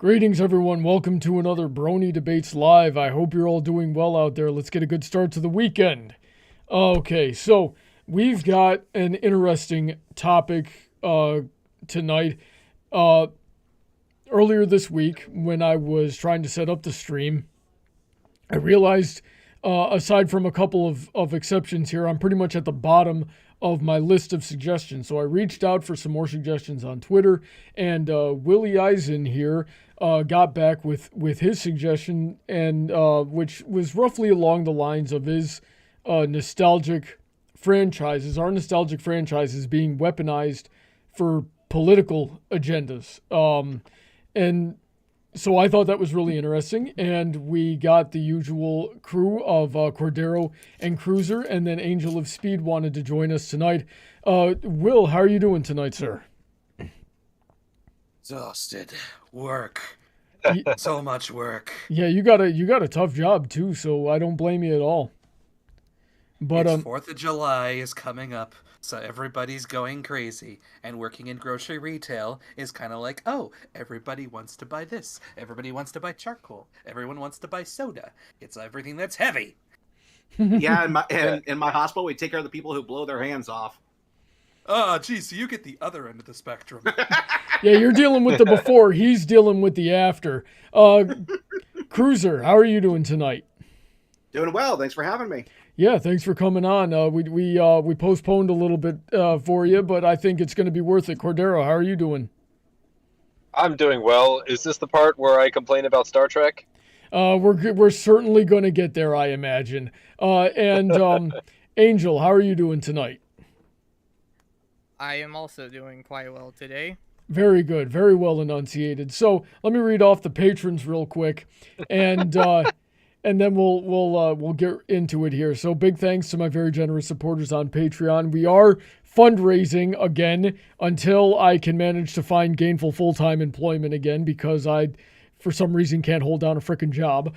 Greetings, everyone. Welcome to another Brony Debates Live. I hope you're all doing well out there. Let's get a good start to the weekend. Okay, so we've got an interesting topic tonight. Earlier this week, when I was trying to set up the stream, I realized, aside from a couple of exceptions here, I'm pretty much at the bottom of my list of suggestions. So I reached out for some more suggestions on Twitter, and Willyizin here got back with his suggestion, and which was roughly along the lines of his nostalgic franchises, our nostalgic franchises being weaponized for political agendas. And so I thought that was really interesting, and we got the usual crew of Cordero and Cruizer, and then Angel of Speed wanted to join us tonight. Will, how are you doing tonight, sir? Exhausted. Work. So much work. Yeah, you got a tough job too, so I don't blame you at all. But it's 4th of July is coming up, so everybody's going crazy. And working in grocery retail is kind of like, oh, everybody wants to buy this. Everybody wants to buy charcoal. Everyone wants to buy soda. It's everything that's heavy. Yeah, in my hospital, we take care of the people who blow their hands off. Oh, geez, so you get the other end of the spectrum. Yeah, you're dealing with the before. He's dealing with the after. Cruiser, how are you doing tonight? Doing well. Thanks for having me. Yeah, thanks for coming on. We postponed a little bit for you, but I think it's going to be worth it. Cordero, how are you doing? I'm doing well. Is this the part where I complain about Star Trek? We're certainly going to get there, I imagine. And Angel, how are you doing tonight? I am also doing quite well today. Very good, very well enunciated. So let me read off the patrons real quick, and then we'll get into it here. So big thanks to my very generous supporters on Patreon. We are fundraising again until I can manage to find gainful full-time employment again, because I, for some reason, can't hold down a frickin' job.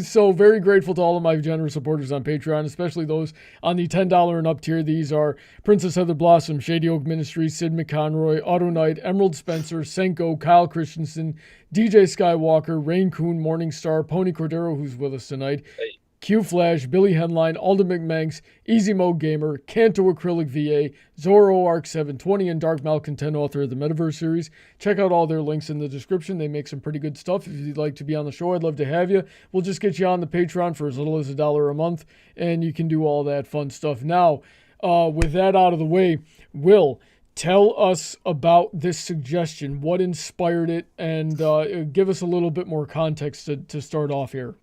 So very grateful to all of my generous supporters on Patreon, especially those on the $10 and up tier. These are Princess Heather Blossom, Shady Oak Ministries, Sid McConroy, Autoknight, Emerald Spencer, Senko, Kyle Christensen, DJ Skywalker, Rein-Kun, Morningstar, PonyCordero, who's with us tonight, Hey. QFlash, Billy Henline, Alden MacManx, EasyModeGamer, Kanto Acrylic VA, Zoro Arc 720, and Dark Malcontent, author of the Metaverse series. Check out all their links in the description. They make some pretty good stuff. If you'd like to be on the show, I'd love to have you. We'll just get you on the Patreon for as little as $1 a month, and you can do all that fun stuff. Now, with that out of the way, Will, tell us about this suggestion. What inspired it? And give us a little bit more context to start off here.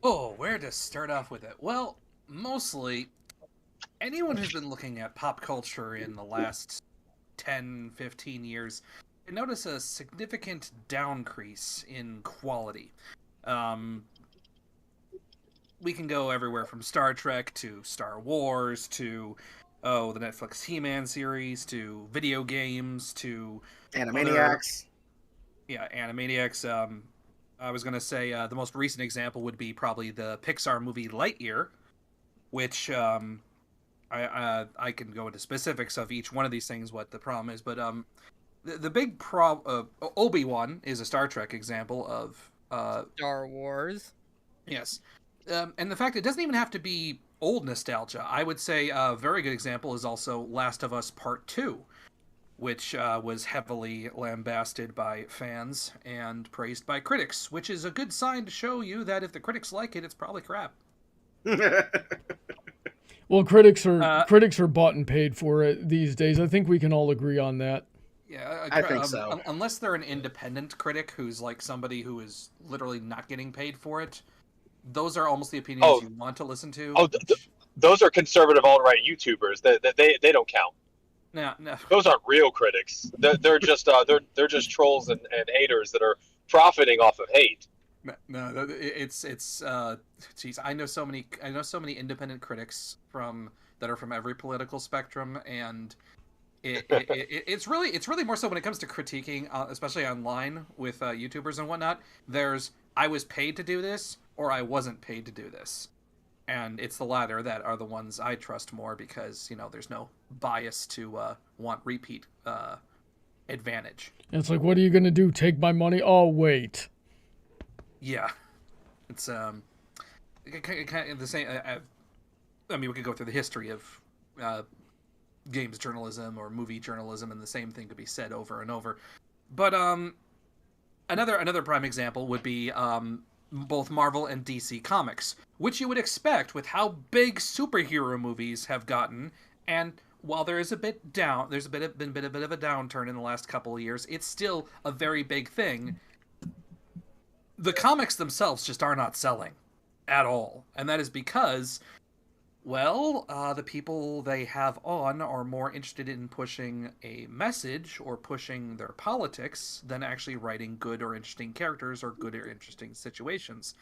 Oh, where to start off with it? Well, mostly, anyone who's been looking at pop culture in the last 10, 15 years can notice a significant downcrease in quality. We can go everywhere from Star Trek to Star Wars to, the Netflix He-Man series to video games to... Animaniacs. Animaniacs. I was going to say the most recent example would be probably the Pixar movie Lightyear, which I can go into specifics of each one of these things, what the problem is, but the big Obi-Wan is a Star Trek example of... Star Wars. Yes. And the fact it doesn't even have to be old nostalgia. I would say a very good example is also Last of Us Part 2, which was heavily lambasted by fans and praised by critics, which is a good sign to show you that if the critics like it, it's probably crap. Well, critics are bought and paid for it these days. I think we can all agree on that. Yeah, I think so. Unless they're an independent critic who's like somebody who is literally not getting paid for it, those are almost the opinions you want to listen to. Those are conservative alt-right YouTubers. They don't count. No. Those aren't real critics. They're just trolls and haters that are profiting off of hate. No, it's geez, I know so many independent critics that are from every political spectrum, and it's really more so when it comes to critiquing, especially online with YouTubers and whatnot. There's I was paid to do this, or I wasn't paid to do this. And it's the latter that are the ones I trust more because, there's no bias to want repeat advantage. It's like, what are you gonna do? Take my money? Oh wait. Yeah, it's kind of the same. I mean, we could go through the history of games journalism or movie journalism, and the same thing could be said over and over. But another prime example would be both Marvel and DC Comics, which you would expect with how big superhero movies have gotten. And while there is there's been a bit of a downturn in the last couple of years, it's still a very big thing. The comics themselves just are not selling at all, and that is because, well, the people they have on are more interested in pushing a message or pushing their politics than actually writing good or interesting characters or good or interesting situations.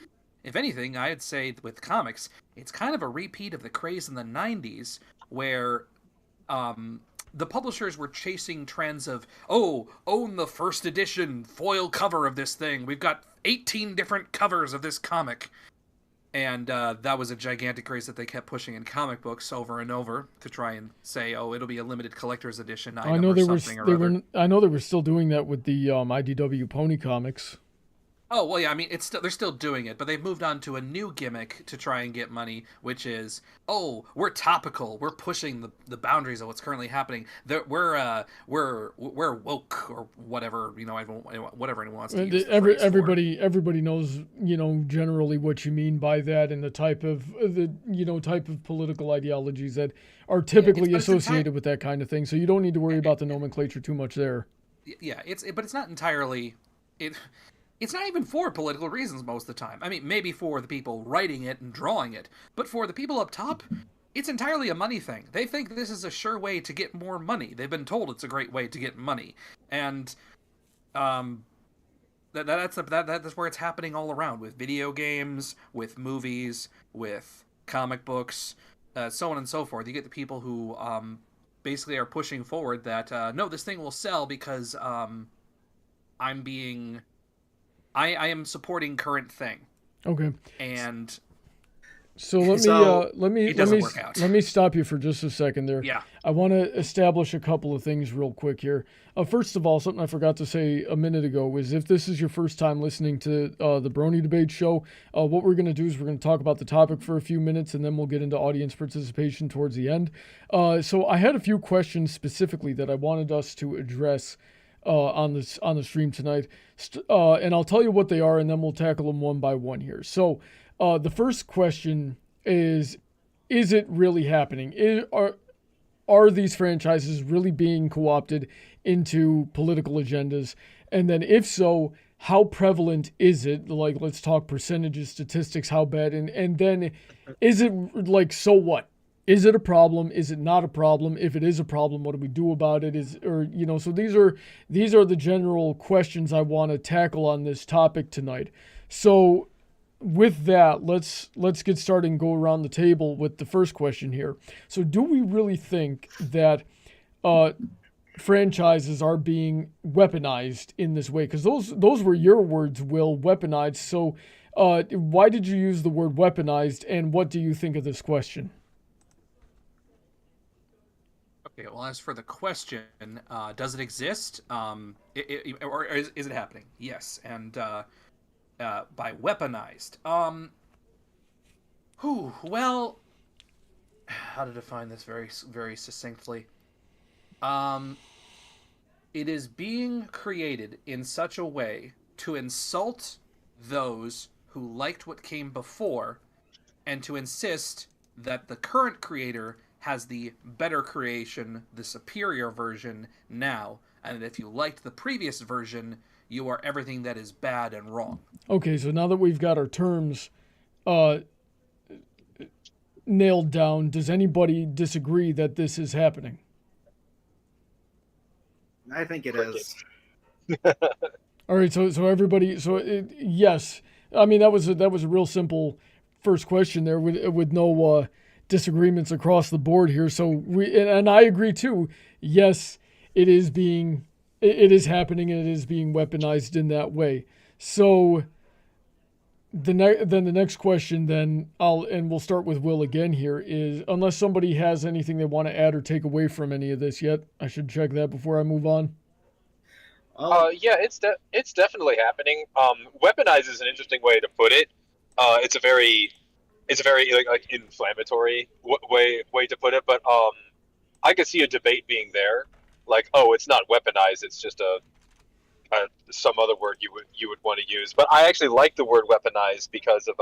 If anything, I'd say with comics, it's kind of a repeat of the craze in the 90s where the publishers were chasing trends of, oh, own the first edition foil cover of this thing. We've got 18 different covers of this comic. And that was a gigantic craze that they kept pushing in comic books over and over to try and say, "Oh, it'll be a limited collector's edition item." I know I know they were still doing that with the IDW Pony comics. Oh well, yeah. I mean, they're still doing it, but they've moved on to a new gimmick to try and get money, which is, oh, we're topical. We're pushing the boundaries of what's currently happening. We're woke or whatever, whatever anyone wants to use. Everybody knows, generally what you mean by that, and the type of political ideologies that are typically associated with that kind of thing. So you don't need to worry about the nomenclature too much there. Yeah, but it's not entirely it. It's not even for political reasons most of the time. I mean, maybe for the people writing it and drawing it, but for the people up top, it's entirely a money thing. They think this is a sure way to get more money. They've been told it's a great way to get money, and that's where it's happening all around with video games, with movies, with comic books, so on and so forth. You get the people who basically are pushing forward that no, this thing will sell because I am supporting current thing. Okay. And so let me stop you for just a second there. Yeah. I want to establish a couple of things real quick here. First of all, something I forgot to say a minute ago is if this is your first time listening to the Brony Debate show, what we're going to do is we're going to talk about the topic for a few minutes and then we'll get into audience participation towards the end. So I had a few questions specifically that I wanted us to address on the stream tonight, and I'll tell you what they are, and then we'll tackle them one by one here. So, the first question is it really happening? Are these franchises really being co-opted into political agendas? And then, if so, how prevalent is it? Like, let's talk percentages, statistics, how bad, and then, is it like, so what? Is it a problem? Is it not a problem? If it is a problem, what do we do about it? So these are the general questions I want to tackle on this topic tonight. So with that, let's get started and go around the table with the first question here. So do we really think that franchises are being weaponized in this way? Because those were your words, Will, weaponized. So why did you use the word weaponized, and what do you think of this question? Okay, well, as for the question, does it exist? Or is it happening? Yes, and by weaponized. Well, how to define this very, very succinctly? It is being created in such a way to insult those who liked what came before, and to insist that the current creator has the better creation, the superior version now, and if you liked the previous version, you are everything that is bad and wrong. Okay, so now that we've got our terms nailed down, does anybody disagree that this is happening? I think it is. All right, so everybody, yes. I mean, that was a real simple first question there with no disagreements across the board here. So and I agree too. Yes, it is happening, and it is being weaponized in that way. So the next question we'll start with Will again here, is unless somebody has anything they want to add or take away from any of this yet, I should check that before I move on. Yeah, it's definitely happening. Weaponized is an interesting way to put it. It's a very like inflammatory way to put it, but I could see a debate being there, like, oh, it's not weaponized, it's just some other word you would want to use. But I actually like the word weaponized because of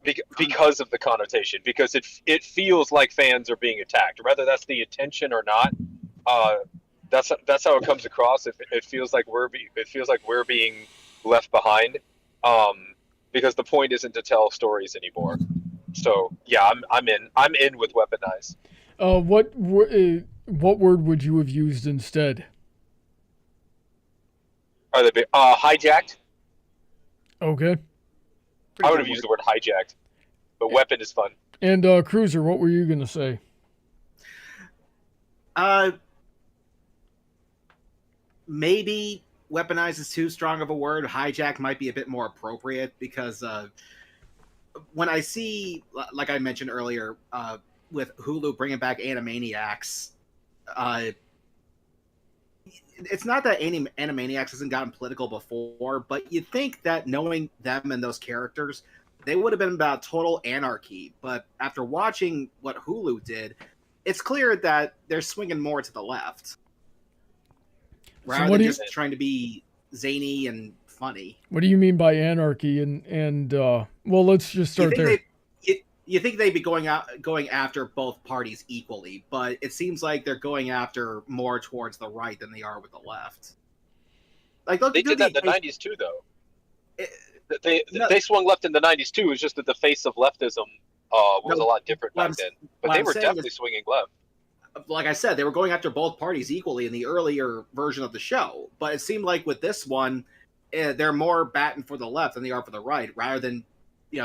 because of the connotation, because it feels like fans are being attacked, whether that's the intention or not. That's how it comes across. It feels like we're being left behind, because the point isn't to tell stories anymore. So yeah, I'm in with weaponized. What word would you have used instead? Are they hijacked? Okay. I would have used the word hijacked, but weapon is fun. And Cruiser, what were you gonna say? Maybe weaponized is too strong of a word. Hijack might be a bit more appropriate because when I see, like I mentioned earlier, with Hulu bringing back Animaniacs, it's not that Animaniacs hasn't gotten political before, but you'd think that knowing them and those characters, they would have been about total anarchy. But after watching what Hulu did, it's clear that they're swinging more to the left. Rather than just trying to be zany and funny. What do you mean by anarchy? And well, let's just start there. You think they'd be going after both parties equally, but it seems like they're going after more towards the right than they are with the left. Like they did that in the '90s too, though. They swung left in the '90s too. It's just that the face of leftism was a lot different back then. But they were definitely swinging left. Like I said, they were going after both parties equally in the earlier version of the show. But it seemed like with this one, they're more batting for the left than they are for the right, rather than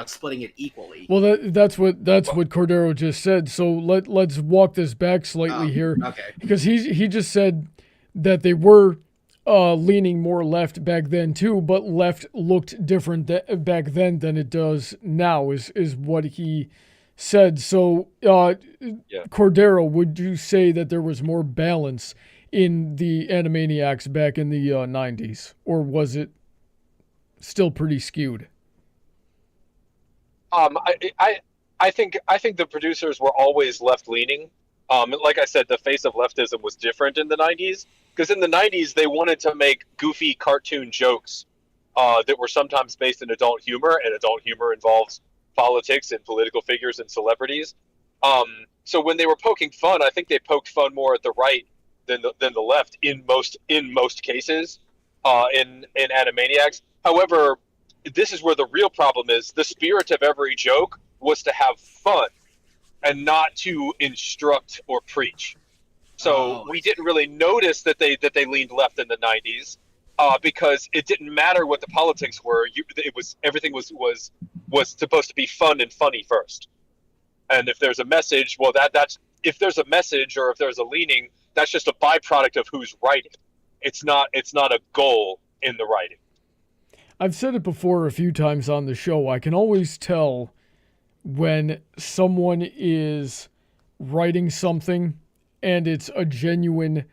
splitting it equally. Well, that's what Cordero just said. So let's walk this back slightly here, okay? Because he just said that they were leaning more left back then too, but left looked different back then than it does now. Is what he said. So, Cordero, would you say that there was more balance in the Animaniacs back in the 90s, or was it still pretty skewed? I think the producers were always left leaning. Like I said, the face of leftism was different in the '90s, because in the '90s they wanted to make goofy cartoon jokes that were sometimes based in adult humor, and adult humor involves politics and political figures and celebrities. So when they were poking fun, I think they poked fun more at the right than the left in most cases in Animaniacs. However, this is where the real problem is. The spirit of every joke was to have fun and not to instruct or preach. So we didn't really notice that they leaned left in the '90s because it didn't matter what the politics were. Everything was supposed to be fun and funny first. And if there's a message, well, that's if there's a message or if there's a leaning, that's just a byproduct of who's writing. It's not a goal in the writing. I've said it before a few times on the show. I can always tell when someone is writing something and it's a genuine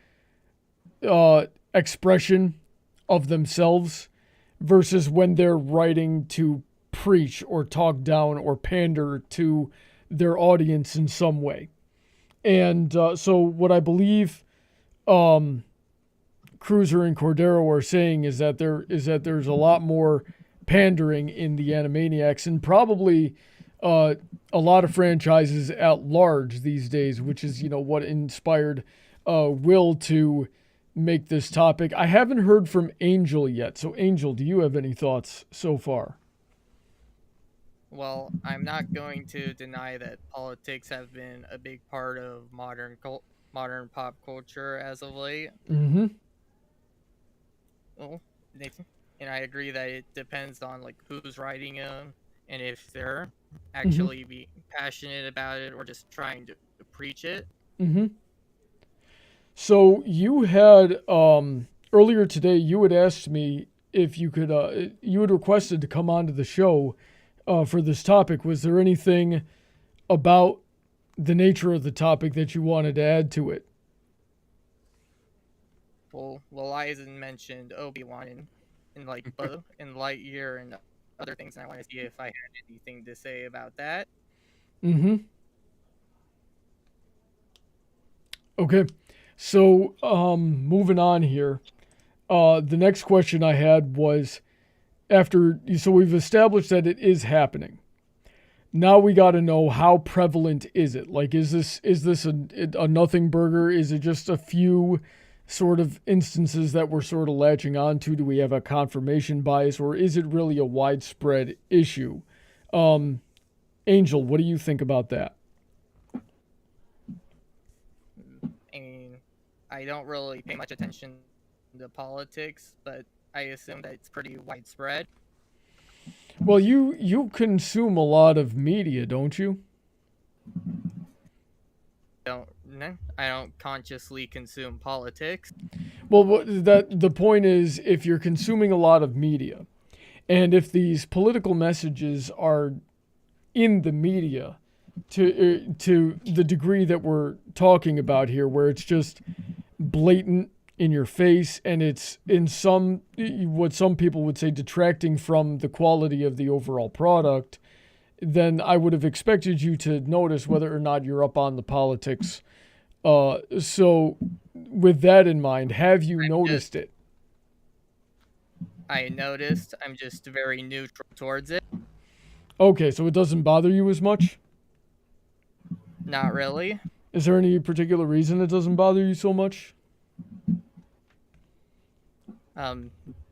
expression of themselves versus when they're writing to preach or talk down or pander to their audience in some way. And so what I believe Cruiser and Cordero are saying is that there's a lot more pandering in the Animaniacs, and probably a lot of franchises at large these days, which is what inspired Will to make this topic. I haven't heard from Angel yet, so Angel, do you have any thoughts so far? Well, I'm not going to deny that politics have been a big part of modern pop culture as of late. Mm-hmm. Well, Nathan, and I agree that it depends on who's writing them and if they're actually being passionate about it or just trying to preach it. Mm-hmm. So you had earlier today, you had asked me if you could. You had requested to come onto the show for this topic. Was there anything about the nature of the topic that you wanted to add to it? example, Willyizin mentioned Obi-Wan in like in Lightyear and other things, and I want to see if I had anything to say about that. Mm-hmm. Okay. So, moving on here. The next question I had was so we've established that it is happening. Now we got to know, how prevalent is it? Like, is this a nothing burger? Is it just a few sort of instances that we're sort of latching on to? Do we have a confirmation bias, or is it really a widespread issue? Angel, what do you think about that? I mean, I don't really pay much attention to politics, but I assume that it's pretty widespread. Well, you consume a lot of media, don't you? I don't consciously consume politics. Well, the point is, if you're consuming a lot of media, and if these political messages are in the media to the degree that we're talking about here, where it's just blatant in your face, and it's in what some people would say detracting from the quality of the overall product, then I would have expected you to notice whether or not you're up on the politics. So with that in mind, have you noticed it? I noticed. I'm just very neutral towards it. Okay, so it doesn't bother you as much? Not really. Is there any particular reason it doesn't bother you so much?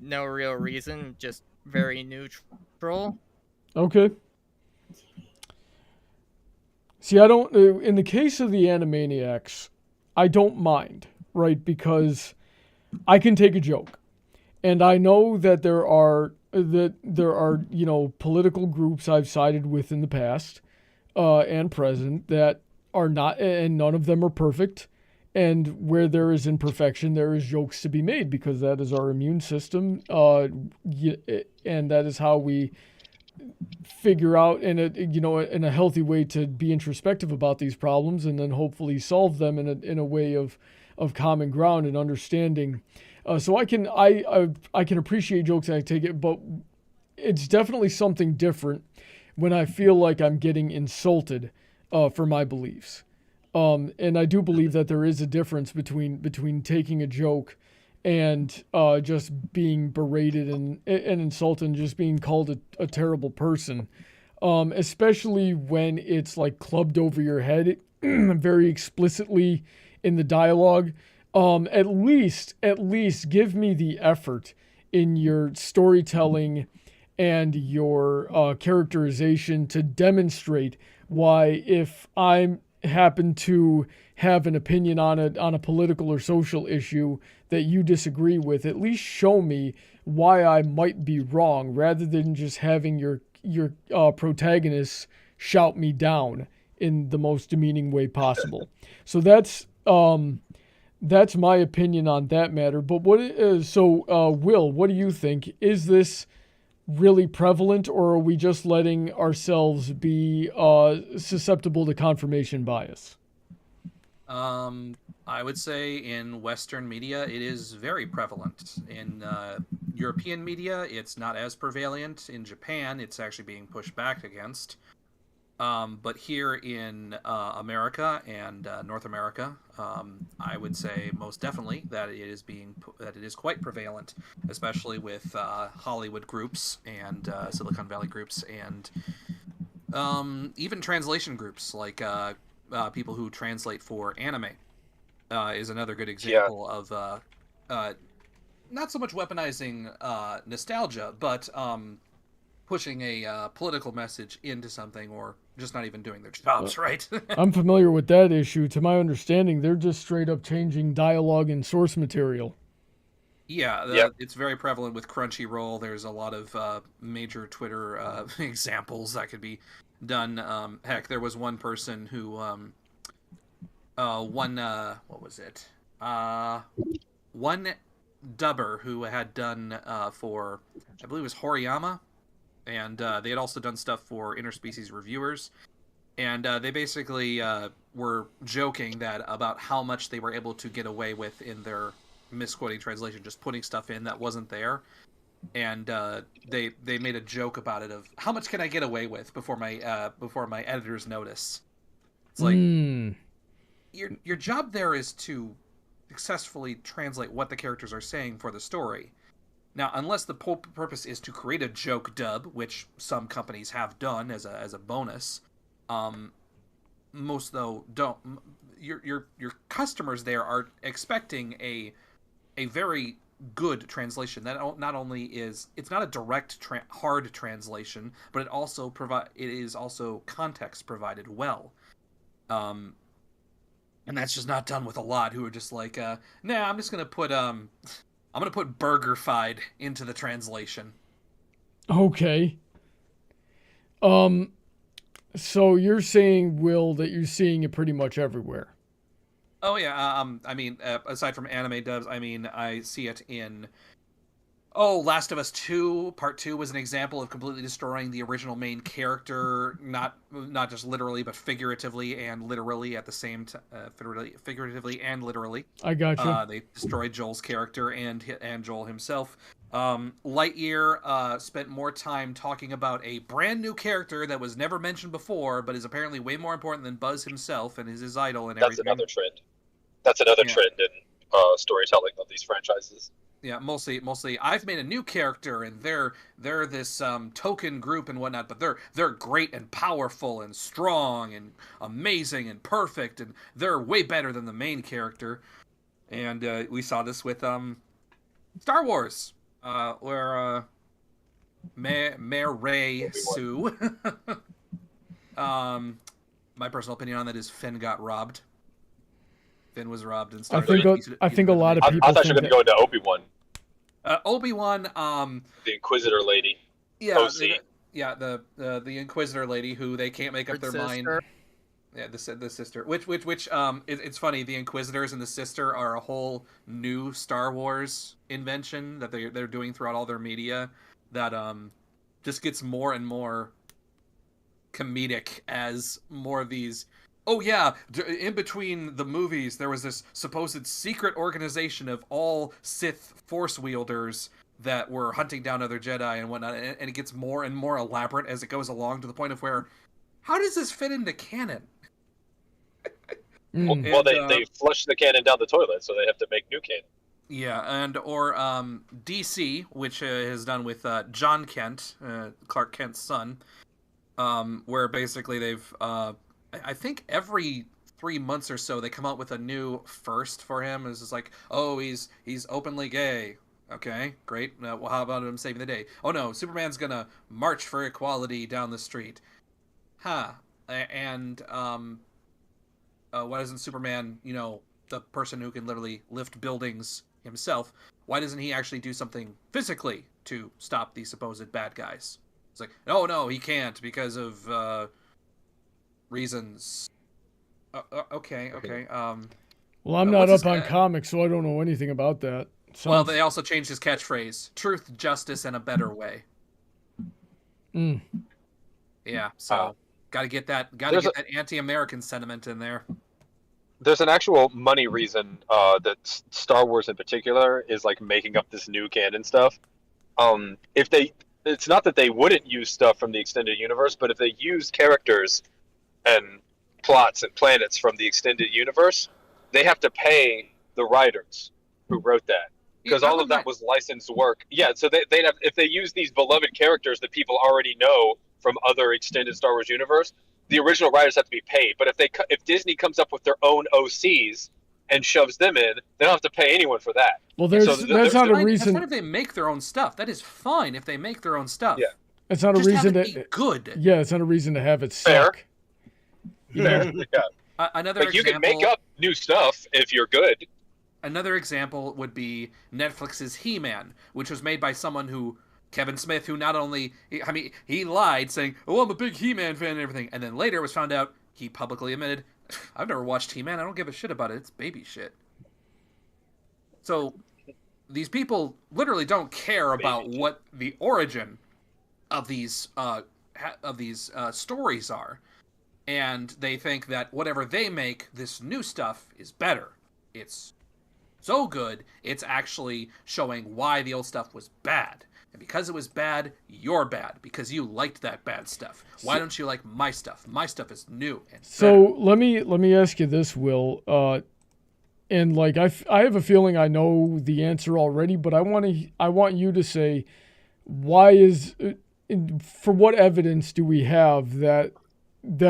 No real reason, just very neutral. Okay. See, I don't, in the case of the Animaniacs, I don't mind, right? Because I can take a joke. And I know that there are, political groups I've sided with in the past, and present, that are not, and none of them are perfect. And where there is imperfection, there is jokes to be made, because that is our immune system, and that is how we figure out in a healthy way to be introspective about these problems, and then hopefully solve them in a way of common ground and understanding. So I can appreciate jokes and I take it, but it's definitely something different when I feel like I'm getting insulted for my beliefs. And I do believe that there is a difference between taking a joke and just being berated and insulted and just being called a terrible person, especially when it's like clubbed over your head very explicitly in the dialogue. At least give me the effort in your storytelling and your characterization to demonstrate why, if I happen to have an opinion on a political or social issue that you disagree with, at least show me why I might be wrong, rather than just having your protagonists shout me down in the most demeaning way possible. So that's my opinion on that matter. But Will, what do you think? Is this really prevalent, or are we just letting ourselves be susceptible to confirmation bias? I would say in Western media, it is very prevalent. In European media, it's not as prevalent. In Japan, it's actually being pushed back against. But here in America and North America, I would say most definitely that it is quite prevalent, especially with Hollywood groups and Silicon Valley groups, and even translation groups like people who translate for anime is another good example of not so much weaponizing nostalgia, but pushing a political message into something, or just not even doing their jobs right. I'm familiar with that issue. To my understanding, they're just straight up changing dialogue and source material. Yeah, it's very prevalent with Crunchyroll. There's a lot of major Twitter examples that could be done. Heck, there was one person who one dubber who had done for, I believe it was Horiyama, and they had also done stuff for Interspecies Reviewers, and they basically were joking about how much they were able to get away with in their misquoting translation, just putting stuff in that wasn't there. And they made a joke about it of how much can I get away with before my editors notice. It's like your job there is to successfully translate what the characters are saying for the story. Now, unless the purpose is to create a joke dub, which some companies have done as a bonus, most though don't. Your customers there are expecting a very good translation. That not only is it's not a direct hard translation, but it is also context provided well. And that's just not done with a lot who are just like, nah, I'm just gonna put burgerfied into the translation. Okay. So you're saying, Will, that you're seeing it pretty much everywhere. Oh yeah, I mean, aside from anime dubs, I mean, I see it in. Oh, Last of Us 2 Part 2 was an example of completely destroying the original main character, not just literally, but figuratively and literally at the same time. Figuratively and literally. I gotcha. They destroyed Joel's character and Joel himself. Lightyear spent more time talking about a brand new character that was never mentioned before, but is apparently way more important than Buzz himself and is his idol and everything. That's another trend in storytelling of these franchises. Yeah, mostly. I've made a new character, and they're this token group and whatnot, but they're great and powerful and strong and amazing and perfect, and they're way better than the main character. And we saw this with Star Wars, where Mayor Ray Sue. My personal opinion on that is Finn got robbed. Finn was robbed and started. I think a lot of people. I thought you were going to go into Obi-Wan. Obi-Wan. The Inquisitor lady. Yeah. OC. The Inquisitor lady who they can't make up their mind. Yeah, the sister. Which it's funny. The Inquisitors and the sister are a whole new Star Wars invention that they're doing throughout all their media. That just gets more and more comedic as more of these. Oh yeah, in between the movies, there was this supposed secret organization of all Sith Force wielders that were hunting down other Jedi and whatnot, and it gets more and more elaborate as it goes along to the point of where, how does this fit into canon? Well, they flush the canon down the toilet, so they have to make new canon. Yeah, or DC, which has done with John Kent, Clark Kent's son, where basically they've... I think every 3 months or so they come out with a new first for him. It's just like, oh, he's openly gay. Okay, great. Well, how about him saving the day? Oh no, Superman's gonna march for equality down the street. Huh. And why doesn't Superman, the person who can literally lift buildings himself, why doesn't he actually do something physically to stop these supposed bad guys? It's like, oh no, he can't because of reasons. Okay. Well, I'm not up on comics, so I don't know anything about that. Well, they also changed his catchphrase: "Truth, justice, and a better way." Yeah, so got to get that anti-American sentiment in there. There's an actual money reason that Star Wars in particular is like making up this new canon stuff. It's not that they wouldn't use stuff from the extended universe, but if they use characters and plots and planets from the extended universe, they have to pay the writers who wrote that, because all of that was licensed work. Yeah, so they'd have, if they use these beloved characters that people already know from other extended Star Wars universe, the original writers have to be paid. But if Disney comes up with their own OCs and shoves them in, they don't have to pay anyone for that. Well, that's not a reason. That's fine if they make their own stuff. That is fine if they make their own stuff. Yeah, it's not a reason to be good. Yeah, it's not a reason to have it Fair. suck. Yeah. Another like, example, you can make up new stuff if you're good. Another example would be Netflix's He-Man, which was made by someone who, Kevin Smith, who not only, he lied saying, oh, I'm a big He-Man fan and everything, and then later it was found out, he publicly admitted, I've never watched He-Man, I don't give a shit about it, it's baby shit. So, these people literally don't care about what the origin of these stories are. And they think that whatever they make, this new stuff, is better. It's so good, it's actually showing why the old stuff was bad. And because it was bad, you're bad because you liked that bad stuff. Why don't you like my stuff? My stuff is new and So let me ask you this, Will. And like I have a feeling I know the answer already, but I want you to say why is for what evidence do we have that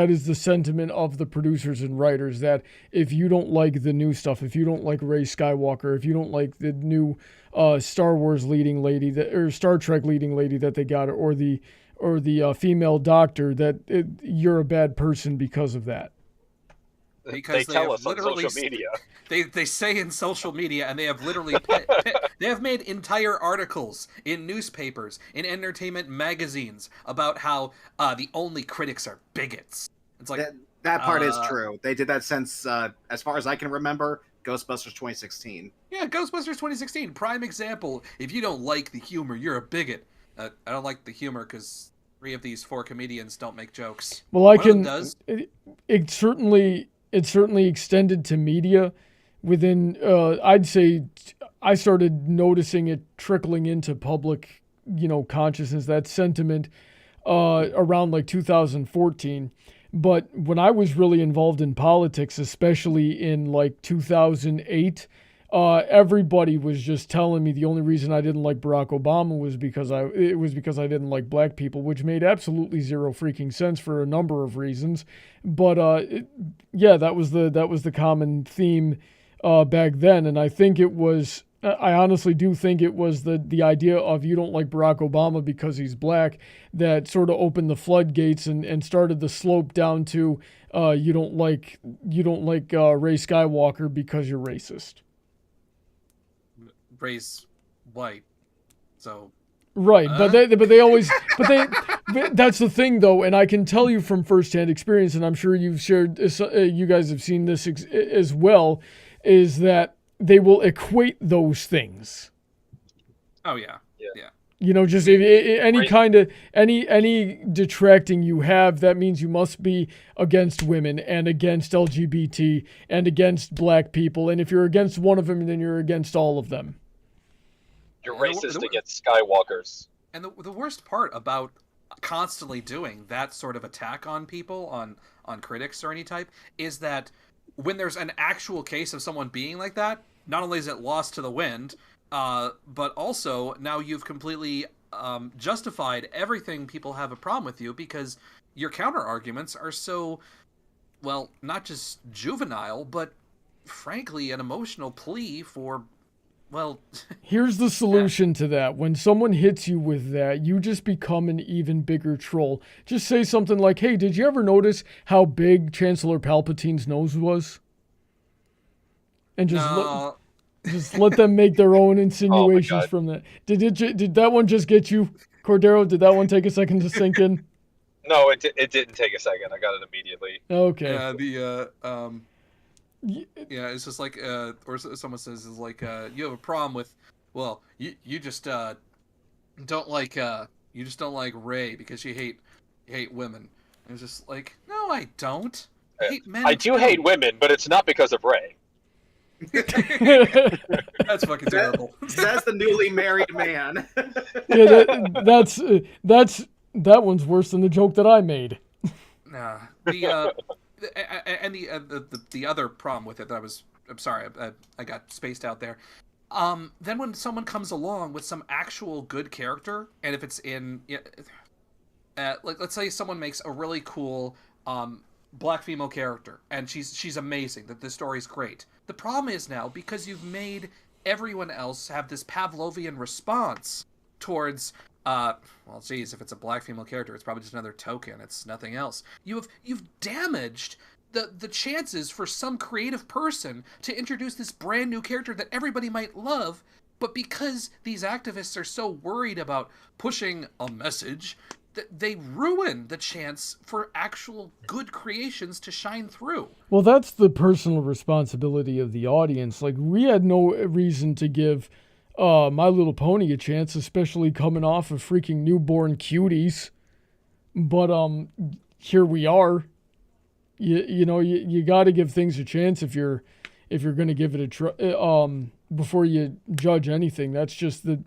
is the sentiment of the producers and writers, that if you don't like the new stuff, if you don't like Rey Skywalker, if you don't like the new Star Wars leading lady or Star Trek leading lady that they got, or the female doctor, that you're a bad person because of that? Because they tell us on social media. They say in social media, and they have literally they have made entire articles in newspapers, in entertainment magazines about how the only critics are bigots. It's like that part is true. They did that since, as far as I can remember, Ghostbusters 2016. Yeah, Ghostbusters 2016, prime example. If you don't like the humor, you're a bigot. I don't like the humor because 3 of these 4 comedians don't make jokes. Well, One of them does. It certainly extended to media. Within, I'd say, I started noticing it trickling into public, consciousness, that sentiment, around like 2014. But when I was really involved in politics, especially in like 2008, everybody was just telling me the only reason I didn't like Barack Obama was because I didn't like black people, which made absolutely zero freaking sense for a number of reasons. But that was the common theme back then, and I think it was. I honestly do think it was the idea of you don't like Barack Obama because he's black that sort of opened the floodgates and started the slope down to you don't like Rey Skywalker because you're racist. Rey's white, so right. But they always that's the thing though, and I can tell you from firsthand experience, and I'm sure you've shared you guys have seen this as well, is that they will equate those things. Oh yeah. Just any kind of any detracting you have, that means you must be against women and against LGBT and against black people, and if you're against one of them, then you're against all of them. You're racist against Skywalkers. And the worst part about constantly doing that sort of attack on people, on critics or any type, is that when there's an actual case of someone being like that, not only is it lost to the wind, but also now you've completely justified everything people have a problem with you, because your counter arguments are so, well, not just juvenile, but frankly an emotional plea for, well... Here's the solution to that. When someone hits you with that, you just become an even bigger troll. Just say something like, hey, did you ever notice how big Chancellor Palpatine's nose was? And just let them make their own insinuations from that. Did that one just get you, Cordero? Did that one take a second to sink in? No, it didn't take a second. I got it immediately. Okay. Yeah, it's just like, or someone says is like, you have a problem with, well, you just don't like Rey because you hate women. And it's just like, no, I don't. I hate men. I do hate women, but it's not because of Rey. That's fucking terrible. Says the newly married man. Yeah, that one's worse than the joke that I made. Nah, the other problem with it that I'm sorry, I got spaced out there. Then when someone comes along with some actual good character, and if it's in, like let's say someone makes a really cool black female character, and she's amazing, that the story's great. The problem is now, because you've made everyone else have this Pavlovian response towards, well, geez, if it's a black female character, it's probably just another token. It's nothing else. You've damaged the chances for some creative person to introduce this brand new character that everybody might love, but because these activists are so worried about pushing a message, they ruin the chance for actual good creations to shine through. Well, that's the personal responsibility of the audience. Like, we had no reason to give My Little Pony a chance, especially coming off of freaking Newborn Cuties. But here we are. You got to give things a chance if you're going to give it a try. before you judge anything. That's just the,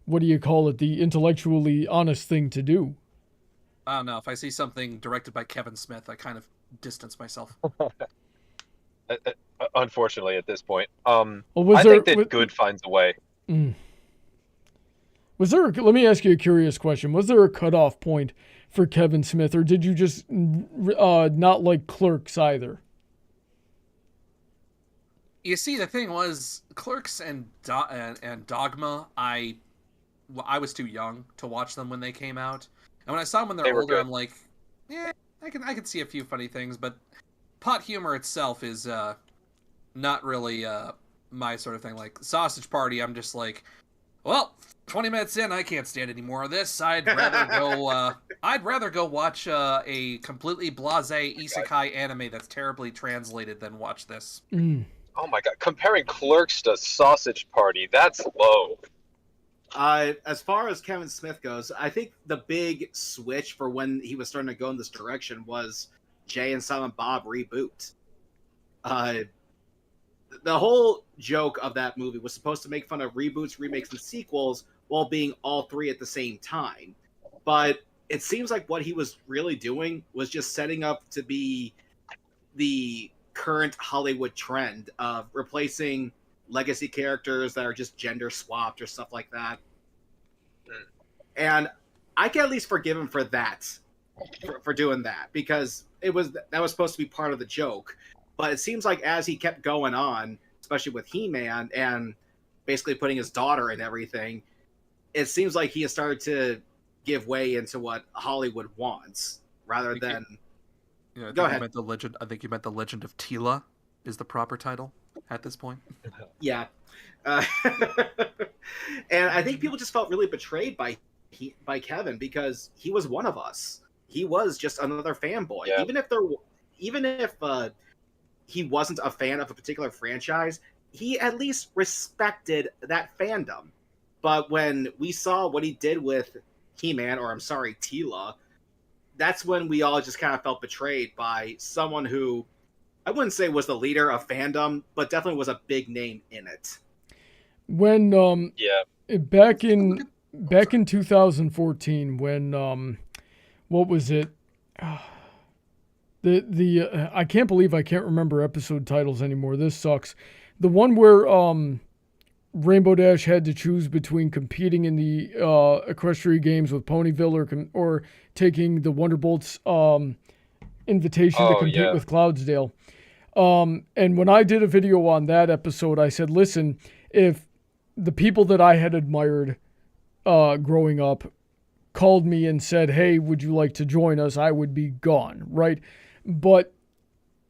what do you call it? The intellectually honest thing to do. I don't know. If I see something directed by Kevin Smith, I kind of distance myself. Unfortunately, at this point, Well, I think that good finds a way. Was there? Let me ask you a curious question. Was there a cutoff point for Kevin Smith, or did you just not like Clerks either? You see, the thing was, Clerks and Dogma, I was too young to watch them when they came out, and when I saw them when they're older, I'm like, yeah, I can see a few funny things, but pot humor itself is not really my sort of thing. Like Sausage Party, I'm just like, well, 20 minutes in, I can't stand any more of this. I'd rather go. I'd rather go watch a completely blasé isekai anime that's terribly translated than watch this. Oh my god! Comparing Clerks to Sausage Party, that's low. As far as Kevin Smith goes, I think the big switch for when he was starting to go in this direction was Jay and Silent Bob Reboot. The whole joke of that movie was supposed to make fun of reboots, remakes, and sequels while being all three at the same time. But it seems like what he was really doing was just setting up to be the current Hollywood trend of replacing legacy characters that are just gender swapped or stuff like that. And I can at least forgive him for that, for doing that, because that was supposed to be part of the joke. But it seems like as he kept going on, especially with He-Man and basically putting his daughter in everything, it seems like he has started to give way into what Hollywood wants rather than. Go ahead. I think you meant the Legend of Tila is the proper title at this point. Yeah. And I think people just felt really betrayed by Kevin because he was one of us. He was just another fanboy. Yeah. Even if he wasn't a fan of a particular franchise, he at least respected that fandom. But when we saw what he did with He-Man, or I'm sorry, Tila, that's when we all just kind of felt betrayed by someone who I wouldn't say was the leader of fandom, but definitely was a big name in it. When back in 2014, when what was it? The I can't believe I can't remember episode titles anymore. This sucks. The one where Rainbow Dash had to choose between competing in the Equestria Games with Ponyville or taking the Wonderbolt's invitation to compete with Cloudsdale. And when I did a video on that episode, I said, listen, if the people that I had admired growing up called me and said, hey, would you like to join us? I would be gone, right? But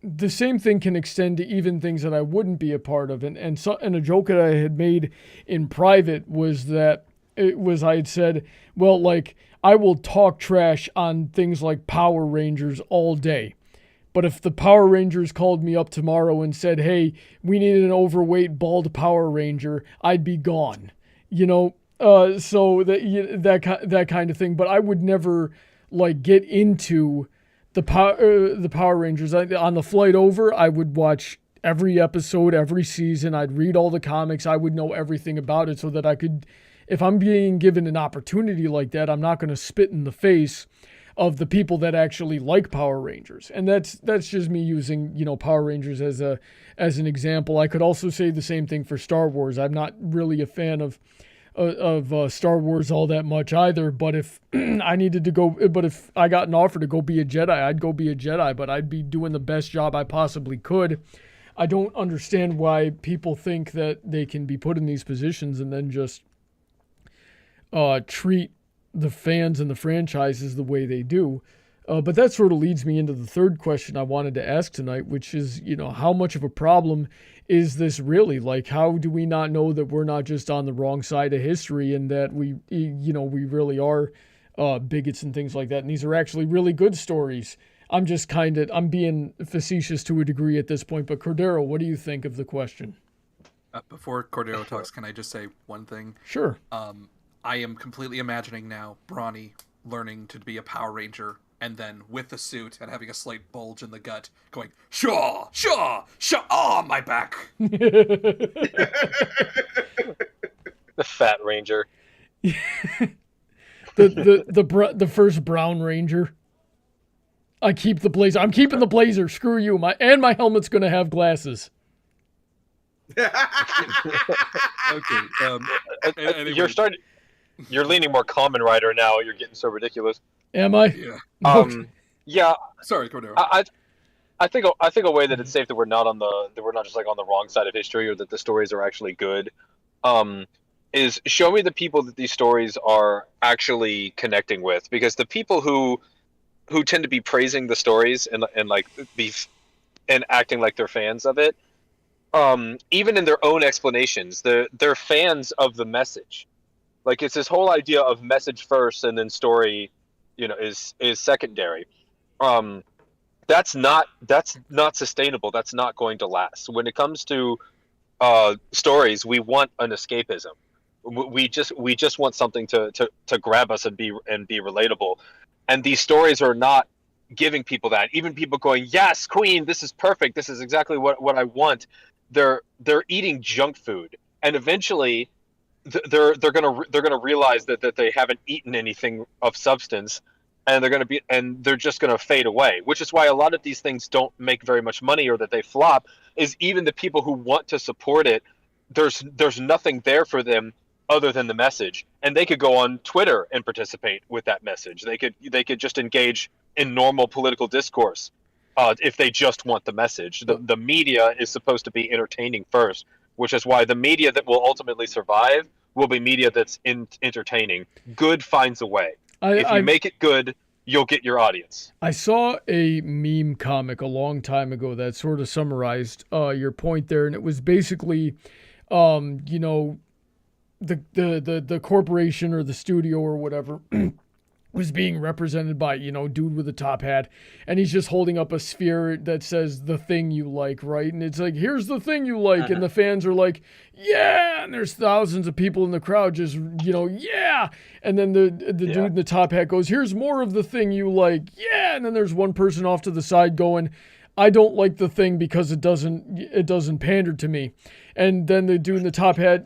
the same thing can extend to even things that I wouldn't be a part of. And a joke that I had made in private was that I had said, well, like, I will talk trash on things like Power Rangers all day. But if the Power Rangers called me up tomorrow and said, hey, we need an overweight, bald Power Ranger, I'd be gone. So that kind of thing. But I would never, like, get into the Power Rangers. On the flight over, I would watch every episode, every season. I'd read all the comics. I would know everything about it so that I could, if I'm being given an opportunity like that, I'm not going to spit in the face of the people that actually like Power Rangers. And that's just me using, Power Rangers as an example. I could also say the same thing for Star Wars. I'm not really a fan of Star Wars all that much either, but if if I got an offer to go be a Jedi, I'd go be a Jedi, but I'd be doing the best job I possibly could. I don't understand why people think that they can be put in these positions and then just treat the fans and the franchises the way they do. But that sort of leads me into the third question I wanted to ask tonight, which is, how much of a problem is this really? Like, how do we not know that we're not just on the wrong side of history and that we really are bigots and things like that? And these are actually really good stories. I'm being facetious to a degree at this point, but Cordero, what do you think of the question? Before Cordero talks, can I just say one thing? Sure. I am completely imagining now Brawny learning to be a Power Ranger and then with the suit and having a slight bulge in the gut, going, "Shaw, Shaw, Shaw, oh, my back." The Fat Ranger. the first Brown Ranger. I keep the blazer. I'm keeping the blazer. Screw you. My helmet's gonna have glasses. Okay. Anyway. You're leaning more Common Rider now. You're getting so ridiculous. Am I? Yeah. Yeah. Sorry, Cordero. I think a way that it's safe that we're not just like on the wrong side of history, or that the stories are actually good, is show me the people that these stories are actually connecting with, because the people who tend to be praising the stories and like and acting like they're fans of it, even in their own explanations, they're fans of the message. Like, it's this whole idea of message first and then story, is secondary. That's not sustainable. That's not going to last. When it comes to stories, we want an escapism. We just want something to grab us and be relatable. And these stories are not giving people that. Even people going, "Yes, Queen, this is perfect. This is exactly what I want." They're eating junk food, and eventually they're gonna realize that they haven't eaten anything of substance, and they're just gonna fade away. Which is why a lot of these things don't make very much money, or that they flop. Is even the people who want to support it, there's nothing there for them other than the message, and they could go on Twitter and participate with that message. They could just engage in normal political discourse if they just want the message. The media is supposed to be entertaining first, which is why the media that will ultimately survive will be media that's entertaining. Good finds a way. If you make it good, you'll get your audience. I saw a meme comic a long time ago that sort of summarized your point there, and it was basically, the corporation or the studio or whatever was being represented by, dude with a top hat, and he's just holding up a sphere that says the thing you like, right? And it's like, here's the thing you like, and the fans are like, yeah, and there's thousands of people in the crowd just, yeah, and then the dude in the top hat goes, here's more of the thing you like, yeah, and then there's one person off to the side going, I don't like the thing because it doesn't pander to me. And then the dude in the top hat,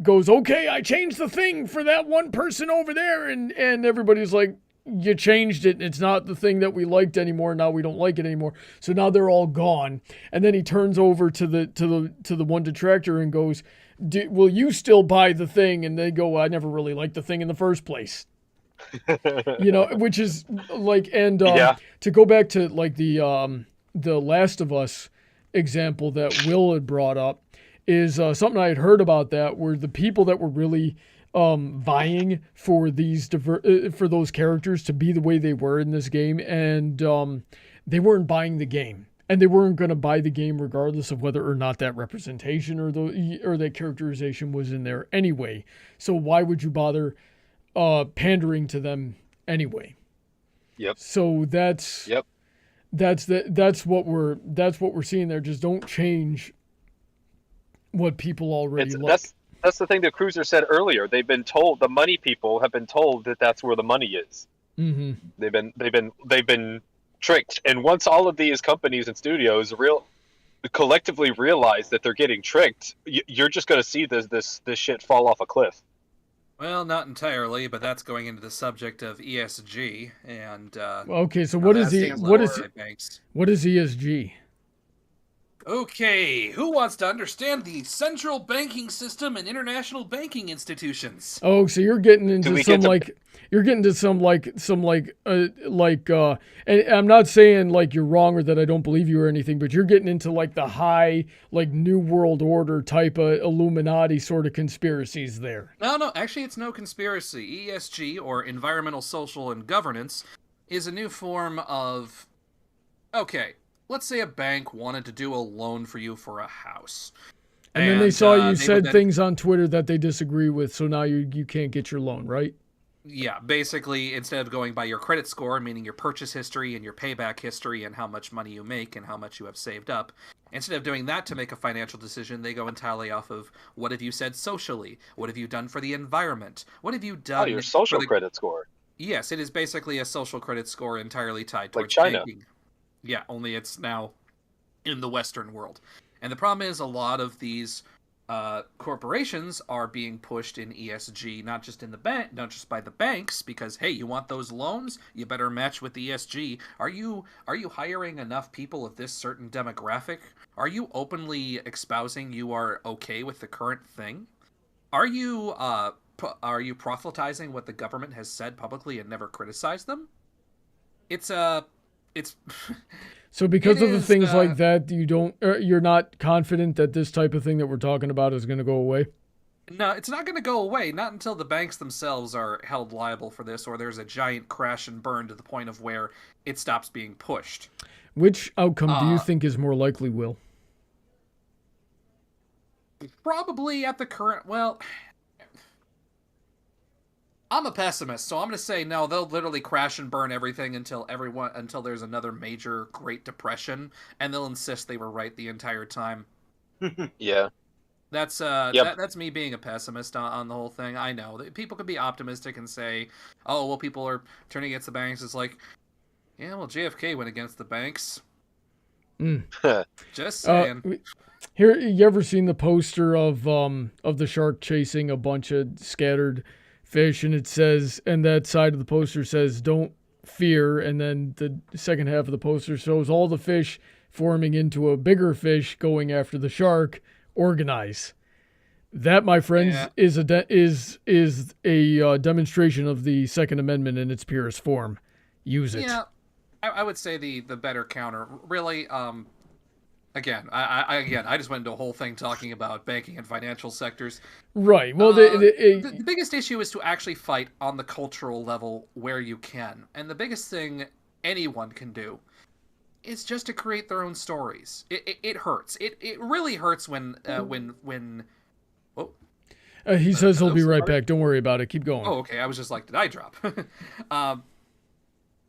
goes, okay, I changed the thing for that one person over there. And everybody's like, you changed it. It's not the thing that we liked anymore. Now we don't like it anymore. So now they're all gone. And then he turns over to the one detractor and goes, will you still buy the thing? And they go, well, I never really liked the thing in the first place. Which is like, and to go back to like the Last of Us example that Will had brought up, is something I had heard about that, where the people that were really vying for these for those characters to be the way they were in this game, and they weren't buying the game, and they weren't going to buy the game regardless of whether or not that representation or that characterization was in there anyway. So why would you bother pandering to them anyway? Yep. So that's what we're seeing there. Just don't change what people already like. That's the thing that Cruizer said earlier. They've been told, the money people have been told that that's where the money is. Mm-hmm. They've been tricked, and once all of these companies and studios collectively realize that they're getting tricked, you're just going to see this shit fall off a cliff. Well, not entirely, but that's going into the subject of ESG and. Okay, so what is ESG? Okay, who wants to understand the central banking system and international banking institutions? Oh, so you're getting into and I'm not saying like you're wrong or that I don't believe you or anything, but you're getting into like the high, like New World Order type of Illuminati sort of conspiracies there. No, actually it's no conspiracy. ESG, or Environmental, Social, and Governance, is a new form of... Okay, let's say a bank wanted to do a loan for you for a house. And then they saw you said things on Twitter that they disagree with, so now you can't get your loan, right? Yeah, basically, instead of going by your credit score, meaning your purchase history and your payback history and how much money you make and how much you have saved up, instead of doing that to make a financial decision, they go entirely off of what have you said socially? What have you done for the environment? What have you done... your social credit score. Yes, it is basically a social credit score entirely tied Like towards China. banking. Yeah, only it's now in the Western world. And the problem is a lot of these corporations are being pushed in ESG, not just in the bank, not just by the banks, because hey, you want those loans, you better match with ESG. Are you hiring enough people of this certain demographic? Are you openly espousing you are okay with the current thing? Are you proselytizing what the government has said publicly and never criticized them? It's it's So because It of the is, things like that, you're not confident that this type of thing that we're talking about is going to go away? no, it's not going to go away. Not until the banks themselves are held liable for this, or there's a giant crash and burn to the point of where it stops being pushed. Which outcome do you Uh, think is more likely, Will? Probably at the current. Well, I'm a pessimist, so I'm going to say no. They'll literally crash and burn everything until there's another major Great Depression, and they'll insist they were right the entire time. Yeah. That's Yep. that's me being a pessimist on the whole thing. I know that people could be optimistic and say, "Oh, well, people are turning against the banks." It's like, yeah, well, JFK went against the banks. Just saying. Here, you ever seen the poster of the shark chasing a bunch of scattered fish, and it says, and that side of the poster says, "Don't fear," and then the second half of the poster shows all the fish forming into a bigger fish going after the shark. Organize. That, my friends, Yeah. is a demonstration of the Second Amendment in its purest form. Use it. Yeah, I would say the better counter. Really, again, I just went into a whole thing talking about banking and financial sectors. Right. Well, The biggest issue is to actually fight on the cultural level where you can, and the biggest thing anyone can do is just to create their own stories. It hurts. It really hurts when. Oh, he says he'll be hello, right sorry? back. Don't worry about it. Keep going. Oh, okay. I was just like, did I drop?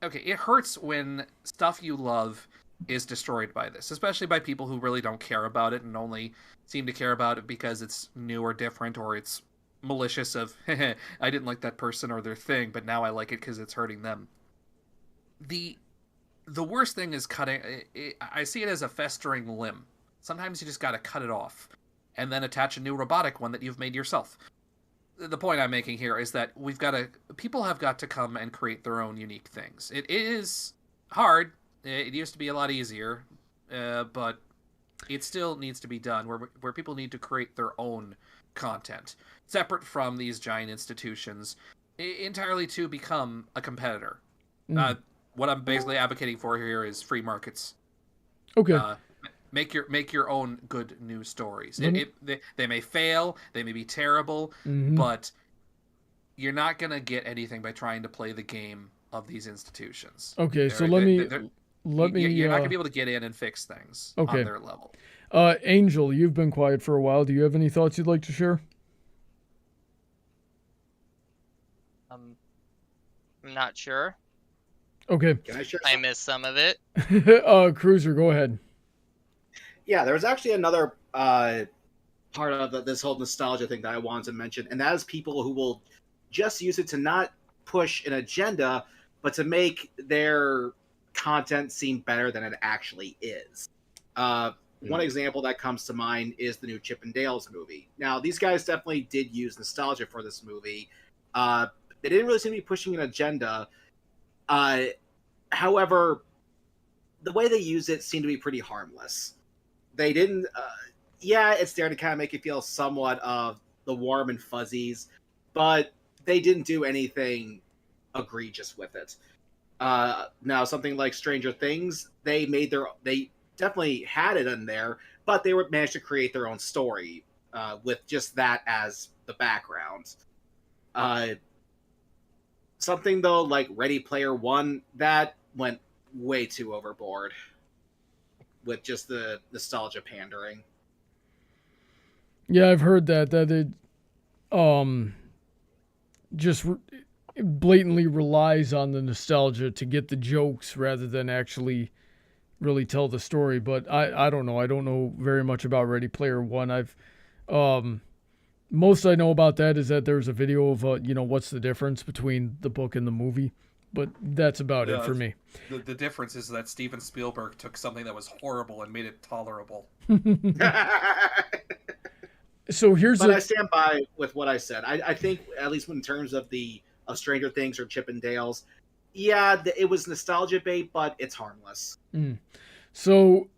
Okay, it hurts when stuff you love is destroyed by this, especially by people who really don't care about it and only seem to care about it because it's new or different, or it's malicious of, I didn't like that person or their thing, but now I like it because it's hurting them. The worst thing is cutting. I see it as a festering limb. Sometimes you just got to cut it off and then attach a new robotic one that you've made yourself. The point I'm making here is that people have got to come and create their own unique things. It is hard. It used to be a lot easier, but it still needs to be done where people need to create their own content separate from these giant institutions entirely to become a competitor. What I'm basically advocating for here is free markets. Okay. Make your own good news stories. They may fail, they may be terrible, but you're not gonna get anything by trying to play the game of these institutions. Okay, so let me. You're not gonna be able to get in and fix things on their level. Angel, you've been quiet for a while. Do you have any thoughts you'd like to share? I'm not sure. Okay. Can I share? I missed some of it. Cruiser, go ahead. Yeah, there was actually another part of this whole nostalgia thing that I wanted to mention, and that is people who will just use it to not push an agenda, but to make their content seem better than it actually is. One example that comes to mind is the new Chip and Dale's movie. Now, these guys definitely did use nostalgia for this movie. They didn't really seem to be pushing an agenda. However, the way they use it seemed to be pretty harmless. They didn't. It's there to kind of make you feel somewhat of the warm and fuzzies, but they didn't do anything egregious with it. Now, something like Stranger Things, they definitely had it in there, but they managed to create their own story with just that as the background. Something though like Ready Player One, that went way too overboard with just the nostalgia pandering. Yeah, I've heard that it just blatantly relies on the nostalgia to get the jokes rather than actually really tell the story. But I don't know. I don't know very much about Ready Player One. I've Most I know about that is that there's a video of, what's the difference between the book and the movie. But that's about it for me. The difference is that Steven Spielberg took something that was horrible and made it tolerable. So I stand by with what I said. I think, at least in terms of of Stranger Things or Chip and Dale's, yeah, it was nostalgia bait, but it's harmless. So,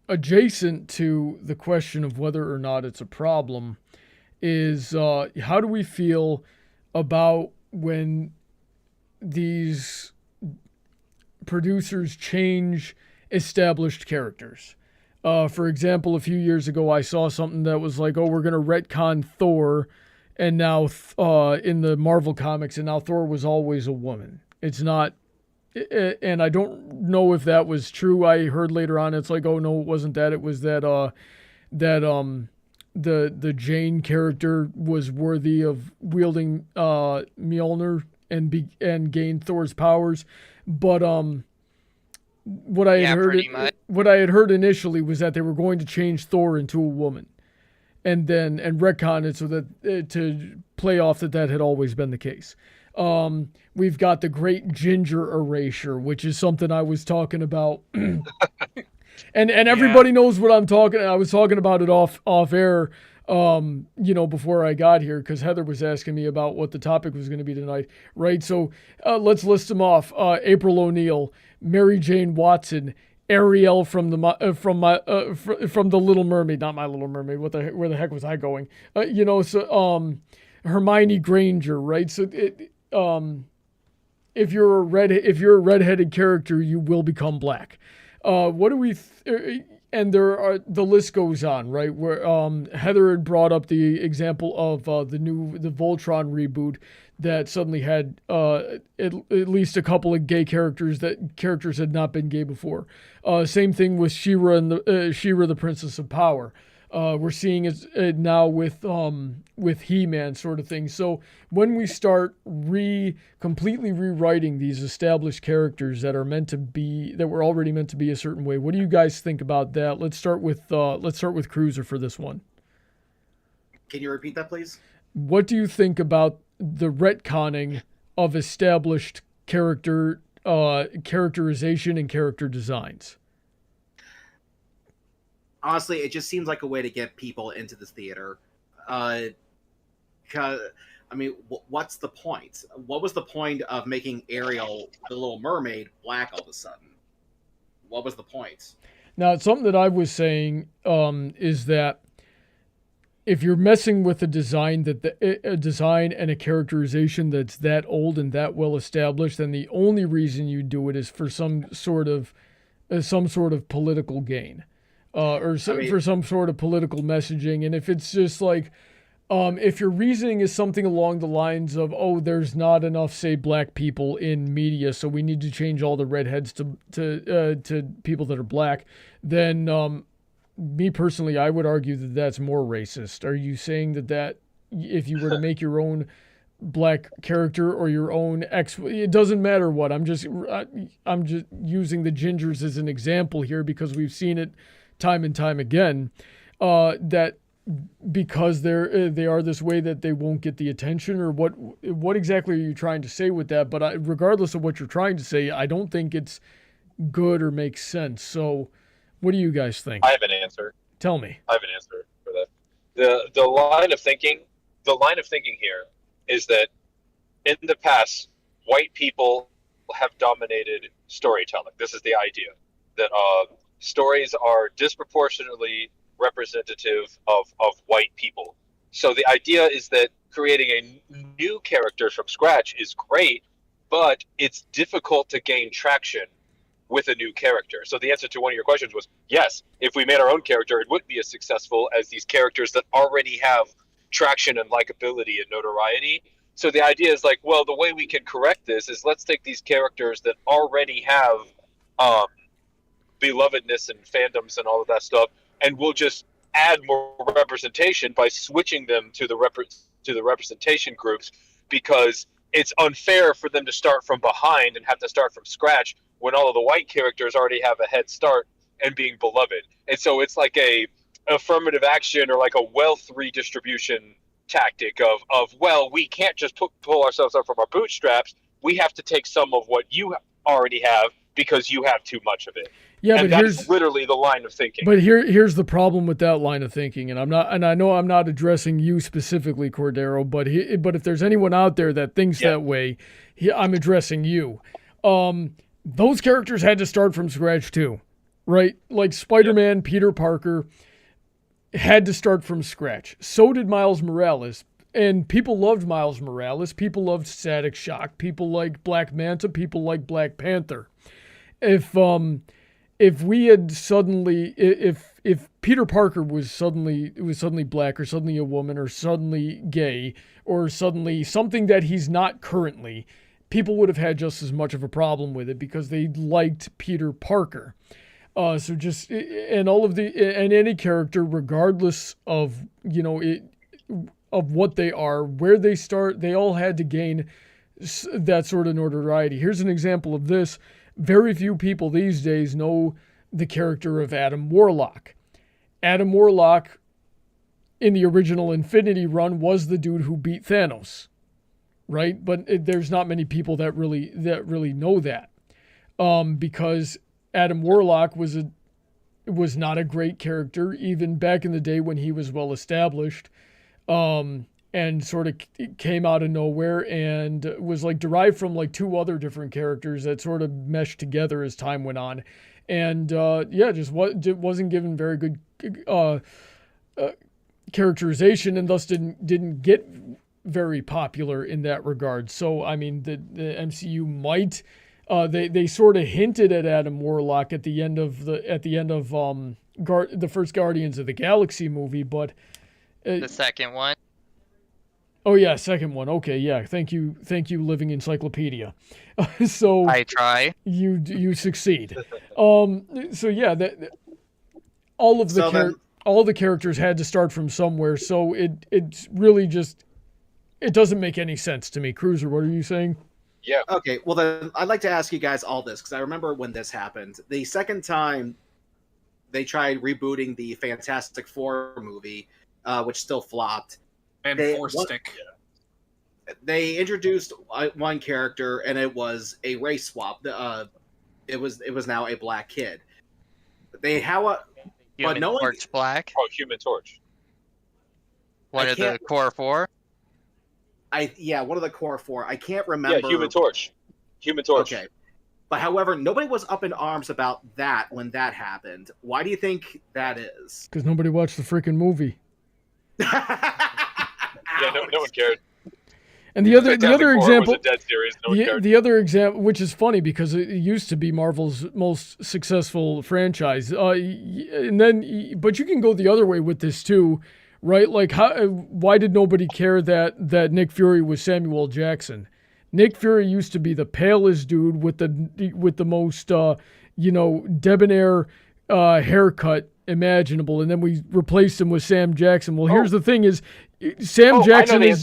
adjacent to the question of whether or not it's a problem is how do we feel about when these producers change established characters? For example, a few years ago, I saw something that was like, we're going to retcon Thor, and now in the Marvel comics, and now Thor was always a woman. It's not, and I don't know if that was true. I heard later on, it's like, oh no, it wasn't that. It was that the Jane character was worthy of wielding Mjolnir and gain Thor's powers, but what I had heard initially was that they were going to change Thor into a woman, and retcon it so that to play off that had always been the case. We've got the Great Ginger Erasure, which is something I was talking about, and everybody knows what I'm talking. I was talking about it off air, before I got here, because Heather was asking me about what the topic was going to be tonight, right? So let's list them off: April O'Neil, Mary Jane Watson, Ariel from the Little Mermaid, not My Little Mermaid. Where the heck was I going? Hermione Granger, right? So if you're a redheaded character, you will become black. What do we? And the list goes on, right? Where Heather had brought up the example of the Voltron reboot that suddenly had at least a couple of gay characters had not been gay before. Same thing with She-Ra and She-Ra, the Princess of Power. We're seeing it now with He-Man sort of thing. So when we start completely rewriting these established characters that were already meant to be a certain way, what do you guys think about that? Let's start with Cruiser for this one. Can you repeat that, please? What do you think about the retconning of established characterization and character designs? Honestly, it just seems like a way to get people into this theater. What's the point? What was the point of making Ariel, the Little Mermaid, black all of a sudden? What was the point? Now, something that I was saying is that if you're messing with a design and a characterization that's that old and that well established, then the only reason you do it is for some sort of political gain. For some sort of political messaging. And if it's just like, if your reasoning is something along the lines of, there's not enough, say, black people in media, so we need to change all the redheads to people that are black, then me personally, I would argue that that's more racist. Are you saying that if you were to make your own black character or your own it doesn't matter what, I'm just using the gingers as an example here because we've seen it time and time again, that because they are this way that they won't get the attention, or what exactly are you trying to say with that? But regardless of what you're trying to say, I don't think it's good or makes sense. So what do you guys think? I have an answer. Tell me. I have an answer for that. The line of thinking here is that in the past, white people have dominated storytelling. This is the idea that stories are disproportionately representative of white people. So the idea is that creating a new character from scratch is great, but it's difficult to gain traction with a new character. So the answer to one of your questions was, yes, if we made our own character, it would be as successful as these characters that already have traction and likability and notoriety. So the idea is like, well, the way we can correct this is let's take these characters that already have belovedness and fandoms and all of that stuff, and we'll just add more representation by switching them to the representation groups, because it's unfair for them to start from behind and have to start from scratch when all of the white characters already have a head start and being beloved. And so it's like a affirmative action or like a wealth redistribution tactic of well, we can't just pull ourselves up from our bootstraps. We have to take some of what you already have because you have too much of it. Yeah, and but that's literally the line of thinking. But here's the problem with that line of thinking, and I know I'm not addressing you specifically, Cordero, but if there's anyone out there that thinks that way, I'm addressing you. Those characters had to start from scratch too, right? Like Spider-Man, Peter Parker had to start from scratch. So did Miles Morales. And people loved Miles Morales. People loved Static Shock. People liked Black Manta. People liked Black Panther. If we had suddenly, if Peter Parker was suddenly black or suddenly a woman or suddenly gay or suddenly something that he's not currently, people would have had just as much of a problem with it because they liked Peter Parker. So just, and any character, regardless of, of what they are, where they start, they all had to gain that sort of notoriety. Here's an example of this. Very few people these days know the character of Adam Warlock. Adam Warlock, in the original Infinity Run, was the dude who beat Thanos, right? But there's not many people that really know that, because Adam Warlock was not a great character even back in the day when he was well established. And sort of came out of nowhere and was like derived from like two other different characters that sort of meshed together as time went on. And just wasn't given very good characterization and thus didn't get very popular in that regard. So, I mean, the MCU might, they sort of hinted at Adam Warlock at the end of the first Guardians of the Galaxy movie, but the second one. Oh yeah, second one. Okay, yeah. Thank you, Living Encyclopedia. So I try. You succeed. So yeah, all the characters had to start from somewhere. So it's really just, it doesn't make any sense to me. Cruiser, what are you saying? Yeah. Okay. Well, then I'd like to ask you guys all this because I remember when this happened. The second time they tried rebooting the Fantastic Four movie, which still flopped. And Stick. They introduced one character, and it was a race swap. It was now a black kid. Human Torch Black. Oh, Human Torch. One of the core four. One of the core four. I can't remember. Yeah, Human Torch. Okay. But however, nobody was up in arms about that when that happened. Why do you think that is? Because nobody watched the freaking movie. Yeah, no one cared. And the other example, was a dead series. No one cared. The other example, which is funny because it used to be Marvel's most successful franchise, but you can go the other way with this too, right? Like, why did nobody care that Nick Fury was Samuel Jackson? Nick Fury used to be the palest dude with the most debonair haircut imaginable, and then we replaced him with Sam Jackson. Well, here's the thing: is Sam Jackson is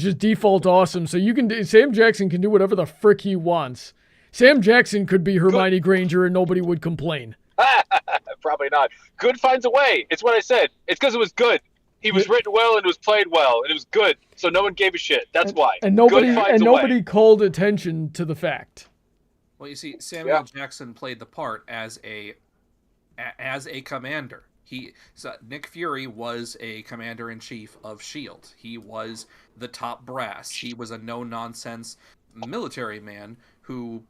just default awesome. So Sam Jackson can do whatever the frick he wants. Sam Jackson could be Hermione Granger, and nobody would complain. Probably not. Good finds a way. It's what I said. It's because it was good. He was written well and it was played well and it was good. So no one gave a shit. That's why. And nobody called attention to the fact. Well, you see, Samuel Jackson played the part as a commander. Nick Fury was a commander-in-chief of S.H.I.E.L.D. He was the top brass. He was a no-nonsense military man who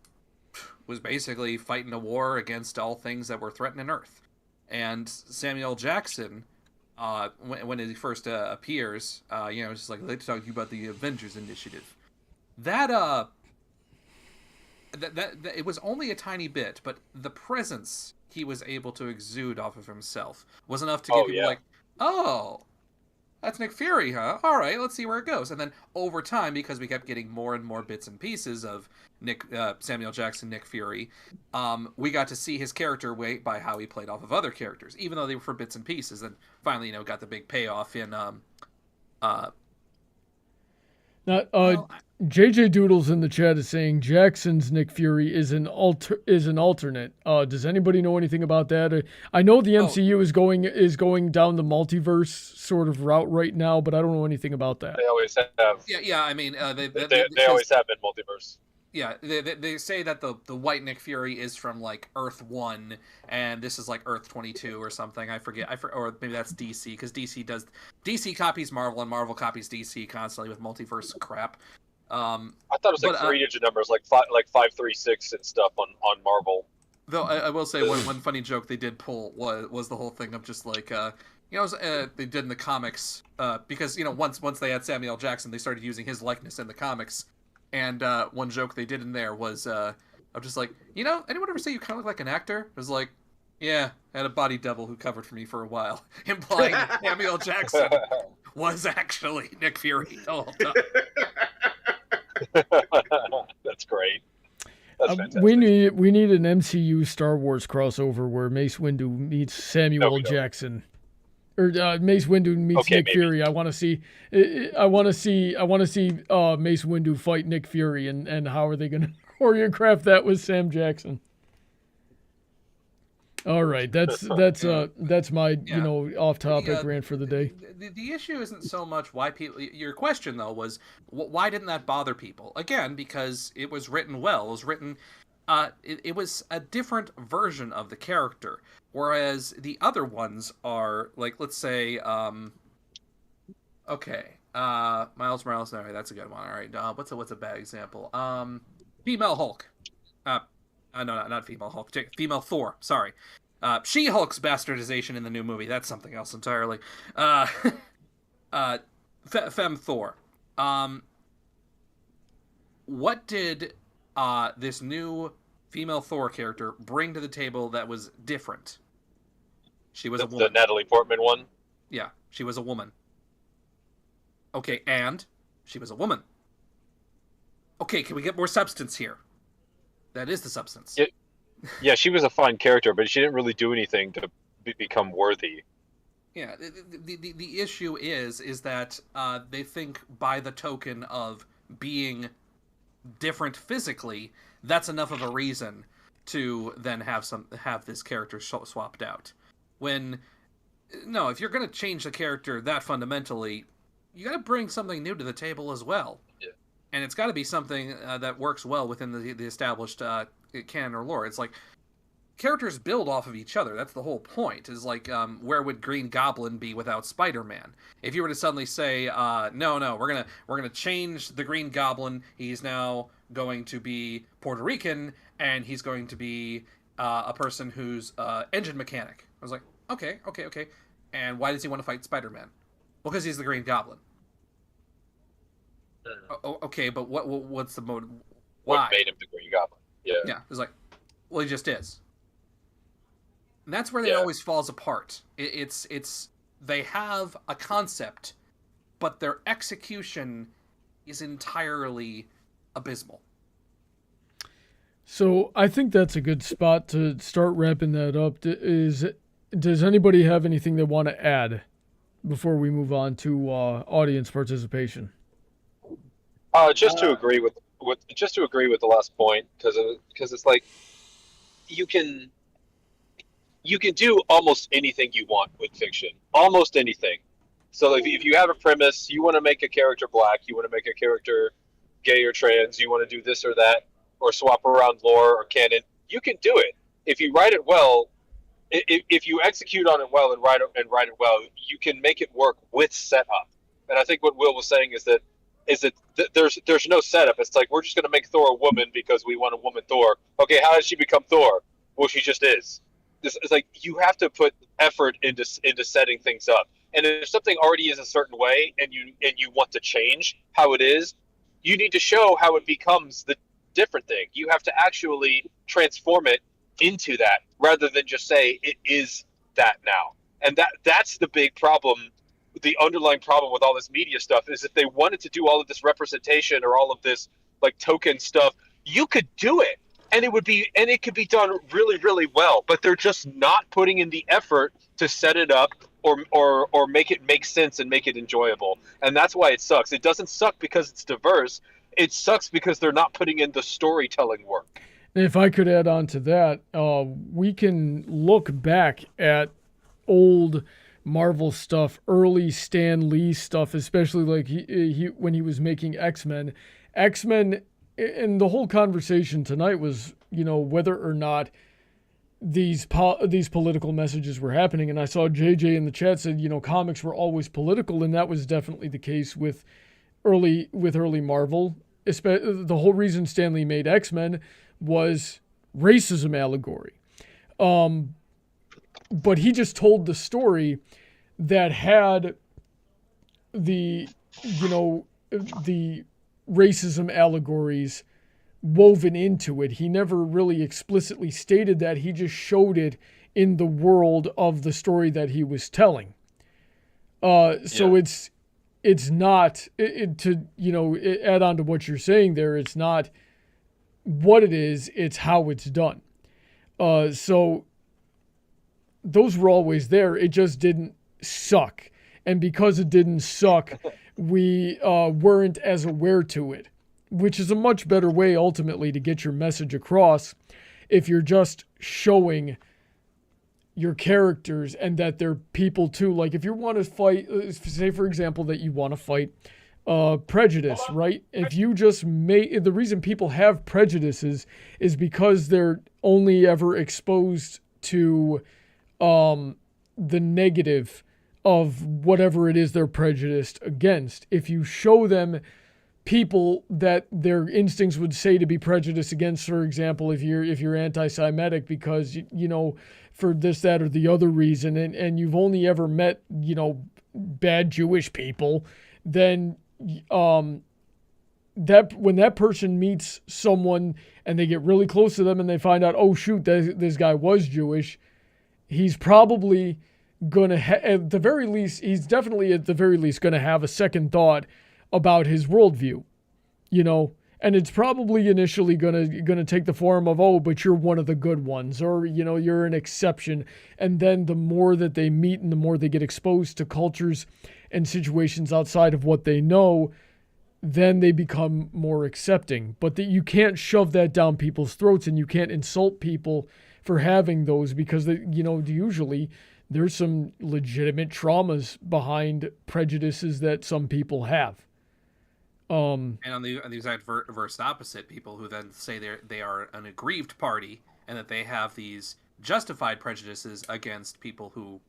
was basically fighting a war against all things that were threatening Earth. And Samuel Jackson, when he first appears, it's just like, let's talk to you about the Avengers Initiative. That it was only a tiny bit, but the presence he was able to exude off of himself was enough to get people like, oh, that's Nick Fury, huh? All right, let's see where it goes. And then over time, because we kept getting more and more bits and pieces of Samuel Jackson, Nick Fury, we got to see his character weight by how he played off of other characters, even though they were for bits and pieces. And finally, got the big payoff in Now, Well, JJ Doodles in the chat is saying Jackson's Nick Fury is an alternate. Does anybody know anything about that? I know the MCU is going down the multiverse sort of route right now, but I don't know anything about that. They always have. yeah. I mean, They always have been multiverse. Yeah, they say that the white Nick Fury is from like Earth 1, and this is like Earth 22 or something. I forget. Or maybe that's DC, because DC copies Marvel and Marvel copies DC constantly with multiverse crap. I thought it was like three-digit numbers, like 536 and stuff on Marvel. Though I will say one funny joke they did pull was the whole thing of just like they did in the comics because once they had Samuel L. Jackson, they started using his likeness in the comics. And one joke they did in there was, I'm just like, anyone ever say you kind of look like an actor? It was like, yeah, I had a body double who covered for me for a while, implying Samuel L. Jackson was actually Nick Fury the whole time. That's great. That's fantastic. We need an MCU Star Wars crossover where Mace Windu meets Samuel L. Jackson. Or Mace Windu meets Nick Fury. I want to see Mace Windu fight Nick Fury, and how are they going to choreograph that with Sam Jackson? All right, that's my off topic rant for the day. The issue isn't so much why people. Your question though was why didn't that bother people? Again, because it was written well. It was written. It was a different version of the character, whereas the other ones are like, let's say, Miles Morales. All right, that's a good one. All right, what's a bad example? Female Hulk. No, not female Hulk. Female Thor. Sorry. She-Hulk's bastardization in the new movie. That's something else entirely. Femme Thor. What did this new female Thor character bring to the table that was different? She was a woman. The Natalie Portman one? Yeah, she was a woman. Okay, and she was a woman. Okay, can we get more substance here? That is the substance. Yeah, she was a fine character, but she didn't really do anything to become worthy. Yeah, the issue is that they think by the token of being different physically, that's enough of a reason to then have this character swapped out. When if you're going to change the character that fundamentally, you got to bring something new to the table as well. Yeah. And it's got to be something that works well within the established canon or lore. It's like characters build off of each other. That's the whole point. Is like, where would Green Goblin be without Spider-Man? If you were to suddenly say, no, we're gonna change the Green Goblin. He's now going to be Puerto Rican, and he's going to be a person who's engine mechanic. I was like, okay. And why does he want to fight Spider-Man? Well, because he's the Green Goblin. Okay, but what's the motive? Why? What made him the Green Goblin? Yeah, it's like, well, he just is. And that's where it always falls apart. It's they have a concept, but their execution is entirely abysmal. So I think that's a good spot to start wrapping that up. Does anybody have anything they want to add before we move on to audience participation? Just to agree with the last point, because it's like you can do almost anything you want with fiction, almost anything. So if you have a premise, you want to make a character black, you want to make a character gay or trans, you want to do this or that, or swap around lore or canon, you can do it if you write it well. If you execute on it well and write it well, you can make it work with setup. And I think what Will was saying is that there's no setup. It's like, we're just going to make Thor a woman because we want a woman Thor. Okay, how does she become Thor? Well, she just is. It's like, you have to put effort into setting things up. And if something already is a certain way and you want to change how it is, you need to show how it becomes the different thing. You have to actually transform it into that, rather than just say it is that now. And that's the big problem. The underlying problem with all this media stuff is if they wanted to do all of this representation or all of this like token stuff, you could do it, and it could be done really, really well. But they're just not putting in the effort to set it up or make it make sense and make it enjoyable. And that's why it sucks. It doesn't suck because it's diverse. It sucks because they're not putting in the storytelling work. If I could add on to that, we can look back at old Marvel stuff, early Stan Lee stuff, especially like he when he was making X-Men. X-Men, and the whole conversation tonight was, whether or not these political messages were happening. And I saw JJ in the chat said, comics were always political, and that was definitely the case with early Marvel. The whole reason Stan Lee made X-Men was racism allegory. But he just told the story that had the racism allegories woven into it. He never really explicitly stated that. He just showed in the world of the story that he was telling. So it's not to add on to what you're saying there. It's not what it is. It's how it's done. So those were always there. It just didn't suck. And because it didn't suck, we weren't as aware to it, which is a much better way ultimately to get your message across if you're just showing your characters and that they're people too. Like if you want to fight, say for example that you want to fight prejudice, right? If you just the reason people have prejudices is because they're only ever exposed to the negative of whatever it is they're prejudiced against. If you show them people that their instincts would say to be prejudiced against, for example, if you're anti-Semitic because, for this, that, or the other reason, and you've only ever met, bad Jewish people, then that when that person meets someone and they get really close to them and they find out, oh shoot, this guy was Jewish, he's probably gonna at the very least gonna have a second thought about his worldview, and it's probably initially gonna take the form of, oh, but you're one of the good ones, or you're an exception. And then the more that they meet and the more they get exposed to cultures and situations outside of what they know, then they become more accepting. But that you can't shove that down people's throats, and you can't insult people for having those, because usually there's some legitimate traumas behind prejudices that some people have. And on the exact reverse opposite, people who then say they are an aggrieved party and that they have these justified prejudices against people who,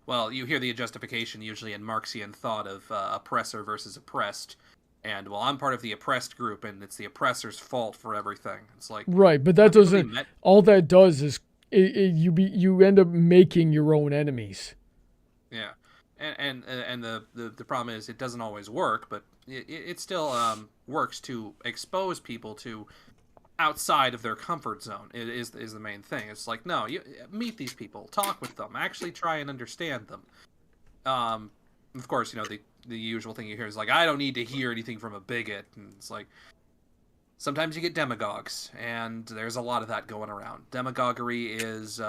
well, you hear the justification usually in Marxian thought of oppressor versus oppressed, and well, I'm part of the oppressed group and it's the oppressor's fault for everything. It's like, right, but that doesn't. All that does is you end up making your own enemies. Yeah. And the problem is it doesn't always work, but it still works to expose people to outside of their comfort zone. It is the main thing. It's like, no, you meet these people, talk with them, actually try and understand them. Of course, the usual thing you hear is like, I don't need to hear anything from a bigot, and it's like, sometimes you get demagogues, and there's a lot of that going around. Demagoguery is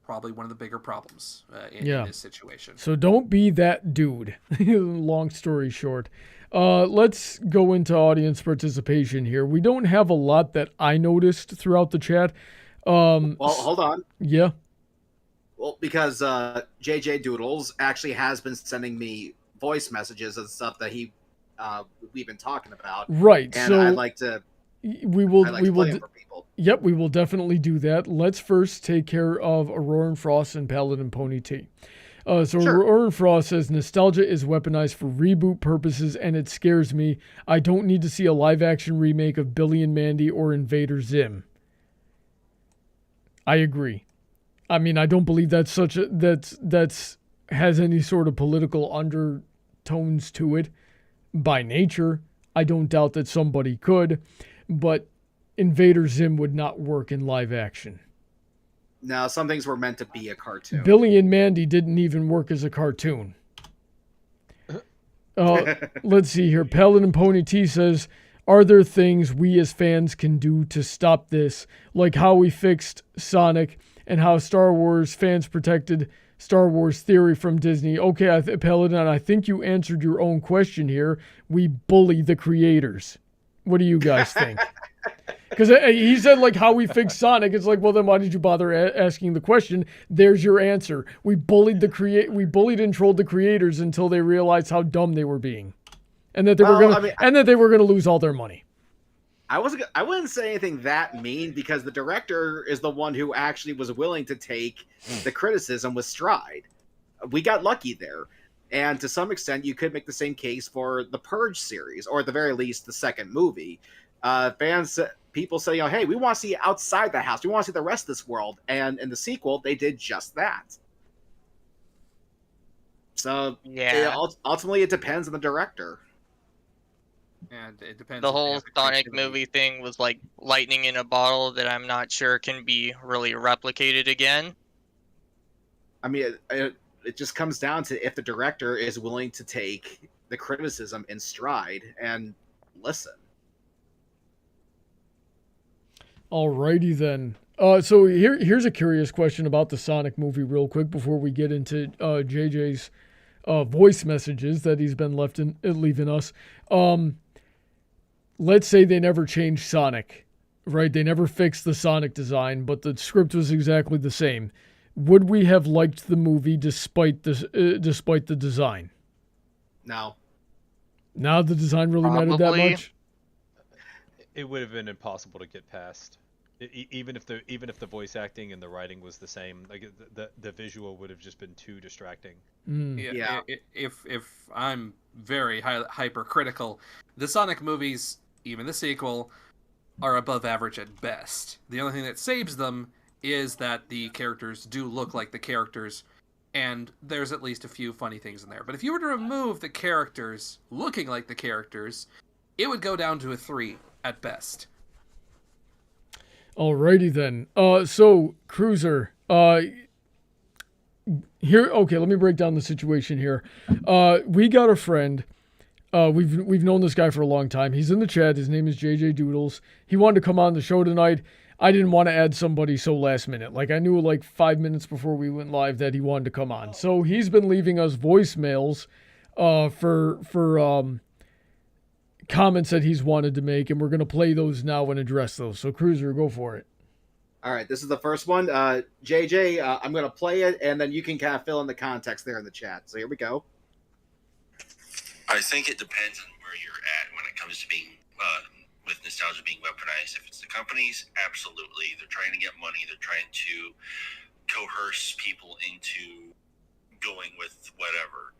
probably one of the bigger problems in this situation. So don't be that dude. Long story short. Let's go into audience participation here. We don't have a lot that I noticed throughout the chat. Well, hold on. Yeah. Well, because JJ Doodles actually has been sending me voice messages and stuff that we've been talking about. Right. And so I'd like to we will play it for people. Yep, we will definitely do that. Let's first take care of Aurora and Frost and Paladin and Pony T. Sure. Aurora and Frost says, nostalgia is weaponized for reboot purposes, and it scares me. I don't need to see a live-action remake of Billy and Mandy or Invader Zim. I agree. I mean, I don't believe that's has any sort of political undertones to it by nature. I don't doubt that somebody could, but Invader Zim would not work in live action. No, some things were meant to be a cartoon. Billy and Mandy didn't even work as a cartoon. Let's see here. Paladin and Pony T says, are there things we as fans can do to stop this? Like how we fixed Sonic and how Star Wars fans protected Star Wars theory from Disney. Okay, Paladin, I think you answered your own question here. We bully the creators. What do you guys think? Because he said, like, how we fix Sonic. It's like, well, then why did you bother asking the question? There's your answer. We bullied and trolled the creators until they realized how dumb they were being, and that they were gonna lose all their money. I wouldn't say anything that mean, because the director is the one who actually was willing to take the criticism with stride. We got lucky there. And to some extent, you could make the same case for the Purge series, or at the very least, the second movie. People say, hey, we want to see outside the house. We want to see the rest of this world. And in the sequel, they did just that. So, ultimately, it depends on the director. And it depends. The whole Sonic movie thing was like lightning in a bottle that I'm not sure can be really replicated again. I mean, it just comes down to if the director is willing to take the criticism in stride and listen. Alrighty then. So here's a curious question about the Sonic movie real quick before we get into JJ's voice messages that he's been leaving us. Let's say they never changed Sonic, right? They never fixed the Sonic design, but the script was exactly the same. Would we have liked the movie despite the design? No. Now the design really mattered that much? It would have been impossible to get past. Even if the voice acting and the writing was the same, like the visual would have just been too distracting. Yeah. If I'm very hypercritical, the Sonic movies, even the sequel, are above average at best. The only thing that saves them is that the characters do look like the characters, and there's at least a few funny things in there. But if you were to remove the characters looking like the characters, it would go down to a 3 at best. Alrighty then. So Cruiser, here. Okay, let me break down the situation here. We got a friend. We've known this guy for a long time. He's in the chat. His name is JJ Doodles. He wanted to come on the show tonight. I didn't want to add somebody so last minute. Like, I knew like 5 minutes before we went live that he wanted to come on. So he's been leaving us voicemails for comments that he's wanted to make, and we're going to play those now and address those. So Cruiser, go for it. All right, this is the first one. JJ, I'm going to play it, and then you can kind of fill in the context there in the chat. So here we go. I think it depends on where you're at when it comes to being with nostalgia being weaponized. If it's the companies, absolutely. They're trying to get money. They're trying to coerce people into going with whatever.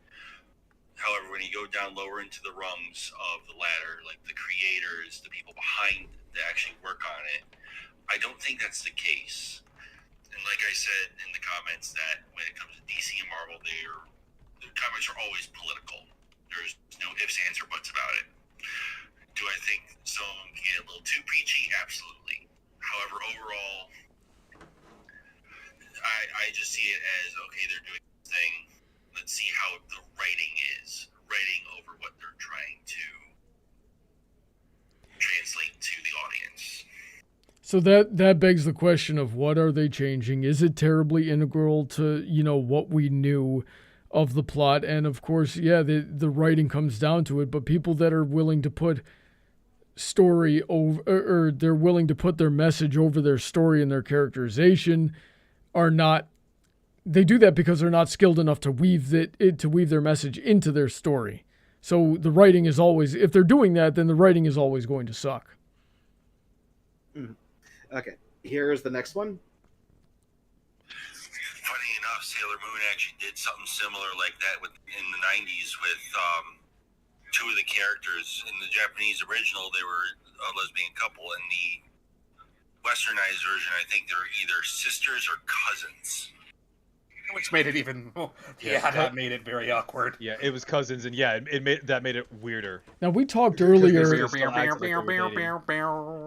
However, when you go down lower into the rungs of the ladder, like the creators, the people behind that actually work on it, I don't think that's the case. And like I said in the comments, that when it comes to DC and Marvel, their comments are always political. There's no ifs, ands, or buts about it. Do I think some can get a little too preachy? Absolutely. However, overall, I just see it as, okay, they're doing this thing. Let's see how the writing is. Writing over what they're trying to translate to the audience. So that begs the question of what are they changing? Is it terribly integral to, what we knew of the plot? And of course, yeah, the writing comes down to it, but people that are willing to put story over, or they're willing to put their message over their story and their characterization are not, they do that because they're not skilled enough to weave their message into their story. So the writing is always, if they're doing that, then the writing is always going to suck. Okay, here's the next one. Funny enough, Sailor Moon actually did something similar like that in the 90s with two of the characters. In the Japanese original, they were a lesbian couple. In the westernized version, I think they're either sisters or cousins. Which made it even, that made it very awkward. Yeah, it was cousins, and yeah, it made it weirder. Now we talked earlier.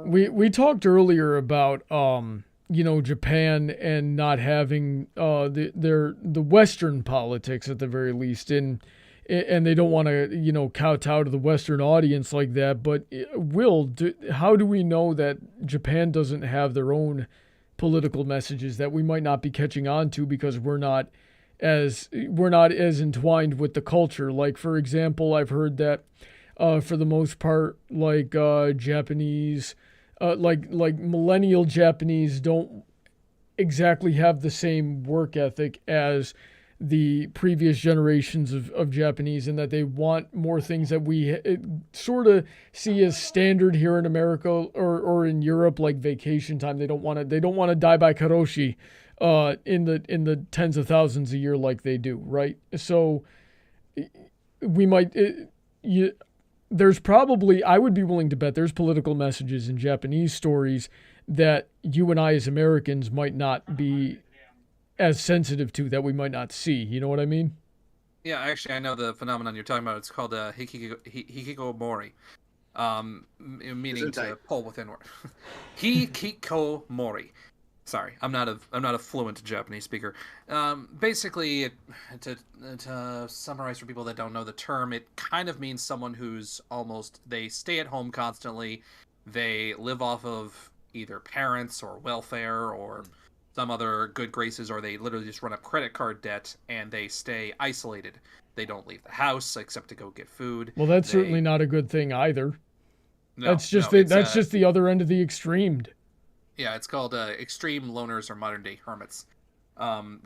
We talked earlier about Japan and not having the Western politics at the very least, and they don't want to kowtow to the Western audience like that. But how do we know that Japan doesn't have their own political messages that we might not be catching on to because we're not as entwined with the culture. Like, for example, I've heard that for the most part, like Japanese, like millennial Japanese don't exactly have the same work ethic as the previous generations of Japanese, and that they want more things that we sort of see as standard here in America or in Europe, like vacation time. They don't want to die by karoshi in the tens of thousands a year like they do, right? So we might there's probably, I would be willing to bet there's political messages in Japanese stories that you and I as Americans might not be as sensitive to, that we might not see. You know what I mean? Yeah, actually, I know the phenomenon you're talking about. It's called hikikomori, meaning to pull within. Hikikomori. Sorry, I'm not a fluent Japanese speaker. Basically, to summarize for people that don't know the term, it kind of means someone who's they stay at home constantly. They live off of either parents or welfare or some other good graces, or they literally just run up credit card debt and they stay isolated. They don't leave the house except to go get food. Well, that's certainly not a good thing either. No, that's just just the other end of the extreme. Yeah, it's called extreme loners or modern day hermits.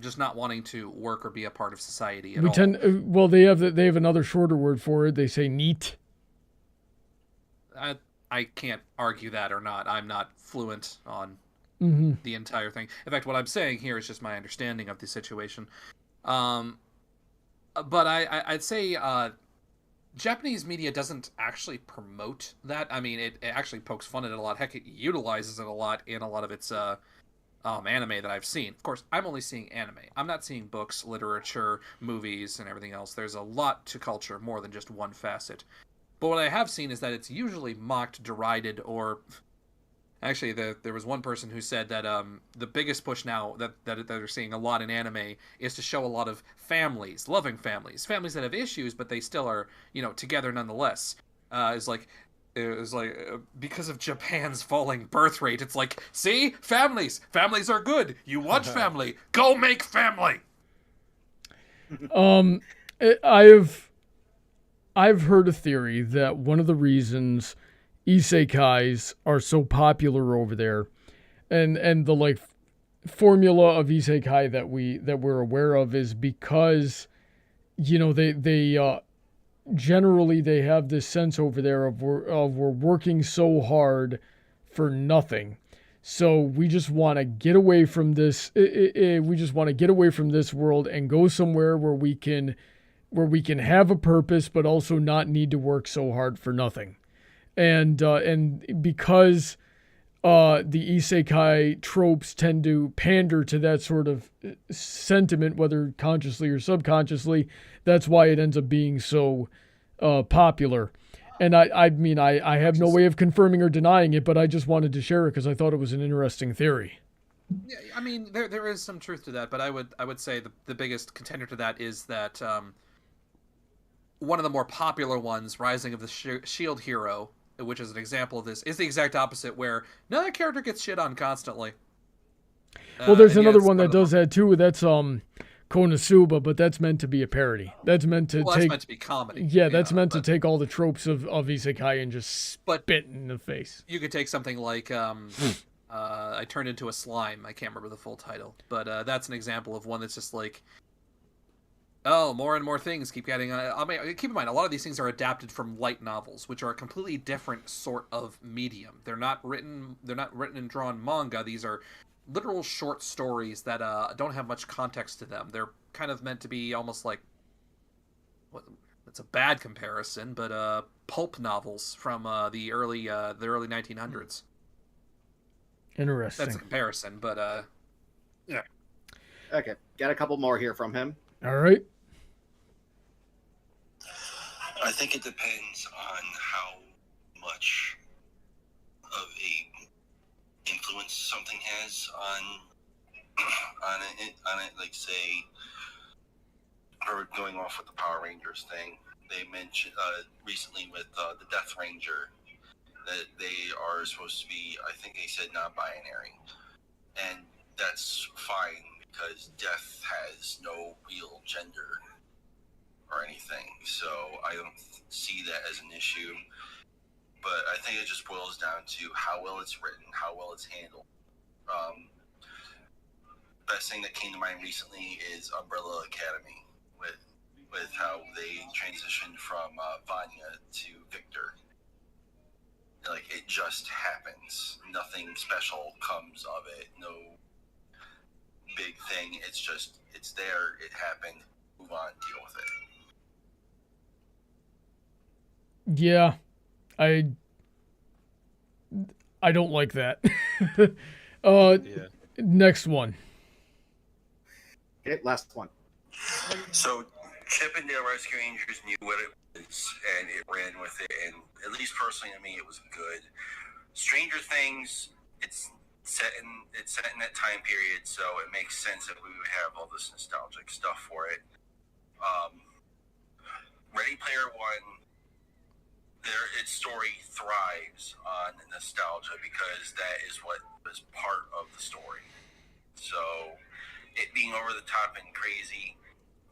Just not wanting to work or be a part of society at all. Well, they have another shorter word for it. They say neat. I can't argue that or not. I'm not fluent on the entire thing. In fact, what I'm saying here is just my understanding of the situation. But I'd say Japanese media doesn't actually promote that. I mean, it actually pokes fun at it a lot. Heck, it utilizes it a lot in a lot of its anime that I've seen. Of course, I'm only seeing anime. I'm not seeing books, literature, movies, and everything else. There's a lot to culture, more than just one facet. But what I have seen is that it's usually mocked, derided, or... Actually, there was one person who said that the biggest push now that they're seeing a lot in anime is to show a lot of families, loving families that have issues, but they still are, together nonetheless. It was like because of Japan's falling birth rate, it's like, see, families are good. You want family, go make family. I've heard a theory that one of the reasons isekais are so popular over there, and the formula of isekai that we're aware of is because they generally they have this sense over there of we're working so hard for nothing. So we just want to get away from this. We just want to get away from this world and go somewhere where we can have a purpose, but also not need to work so hard for nothing. And because the isekai tropes tend to pander to that sort of sentiment, whether consciously or subconsciously, that's why it ends up being so popular. And I mean, I have no way of confirming or denying it, but I just wanted to share it because I thought it was an interesting theory. Yeah, I mean, there is some truth to that, but I would say the biggest contender to that is that one of the more popular ones, Rising of the Shield Hero, which is an example of this, is the exact opposite, where another character gets shit on constantly. Well, there's another one that does that too. That's Konosuba, but that's meant to be a parody. That's meant to that's meant to be comedy. Yeah, that's meant to take all the tropes of isekai and just spit in the face. You could take something like I Turned Into a Slime. I can't remember the full title, but that's an example of one that's just like, oh, more and more things keep getting... I mean, keep in mind, a lot of these things are adapted from light novels, which are a completely different sort of medium. They're not written and drawn manga. These are literal short stories that don't have much context to them. They're kind of meant to be almost like... It's a bad comparison, but pulp novels from the early 1900s. Interesting. That's a comparison, but yeah. Okay, got a couple more here from him. All right. I think it depends on how much of a influence something has on it. Like, say, or going off with the Power Rangers thing, they mentioned recently with the Death Ranger that they are supposed to be, I think they said, non-binary, and that's fine because death has no real gender or anything. So I don't see that as an issue. But I think it just boils down to how well it's written, how well it's handled. Best thing that came to mind recently is Umbrella Academy, with how they transitioned from Vanya to Victor. Like, it just happens. Nothing special comes of it. No big thing. It's just, it's there. It happened. Move on. Deal with it. Yeah, I don't like that. Yeah. Next one. Okay, last one. So, Chippendale Rescue Rangers knew what it was, and it ran with it, and at least personally to me, it was good. Stranger Things, it's set in that time period, so it makes sense that we would have all this nostalgic stuff for it. Ready Player One, its story thrives on nostalgia because that is what was part of the story. So it being over the top and crazy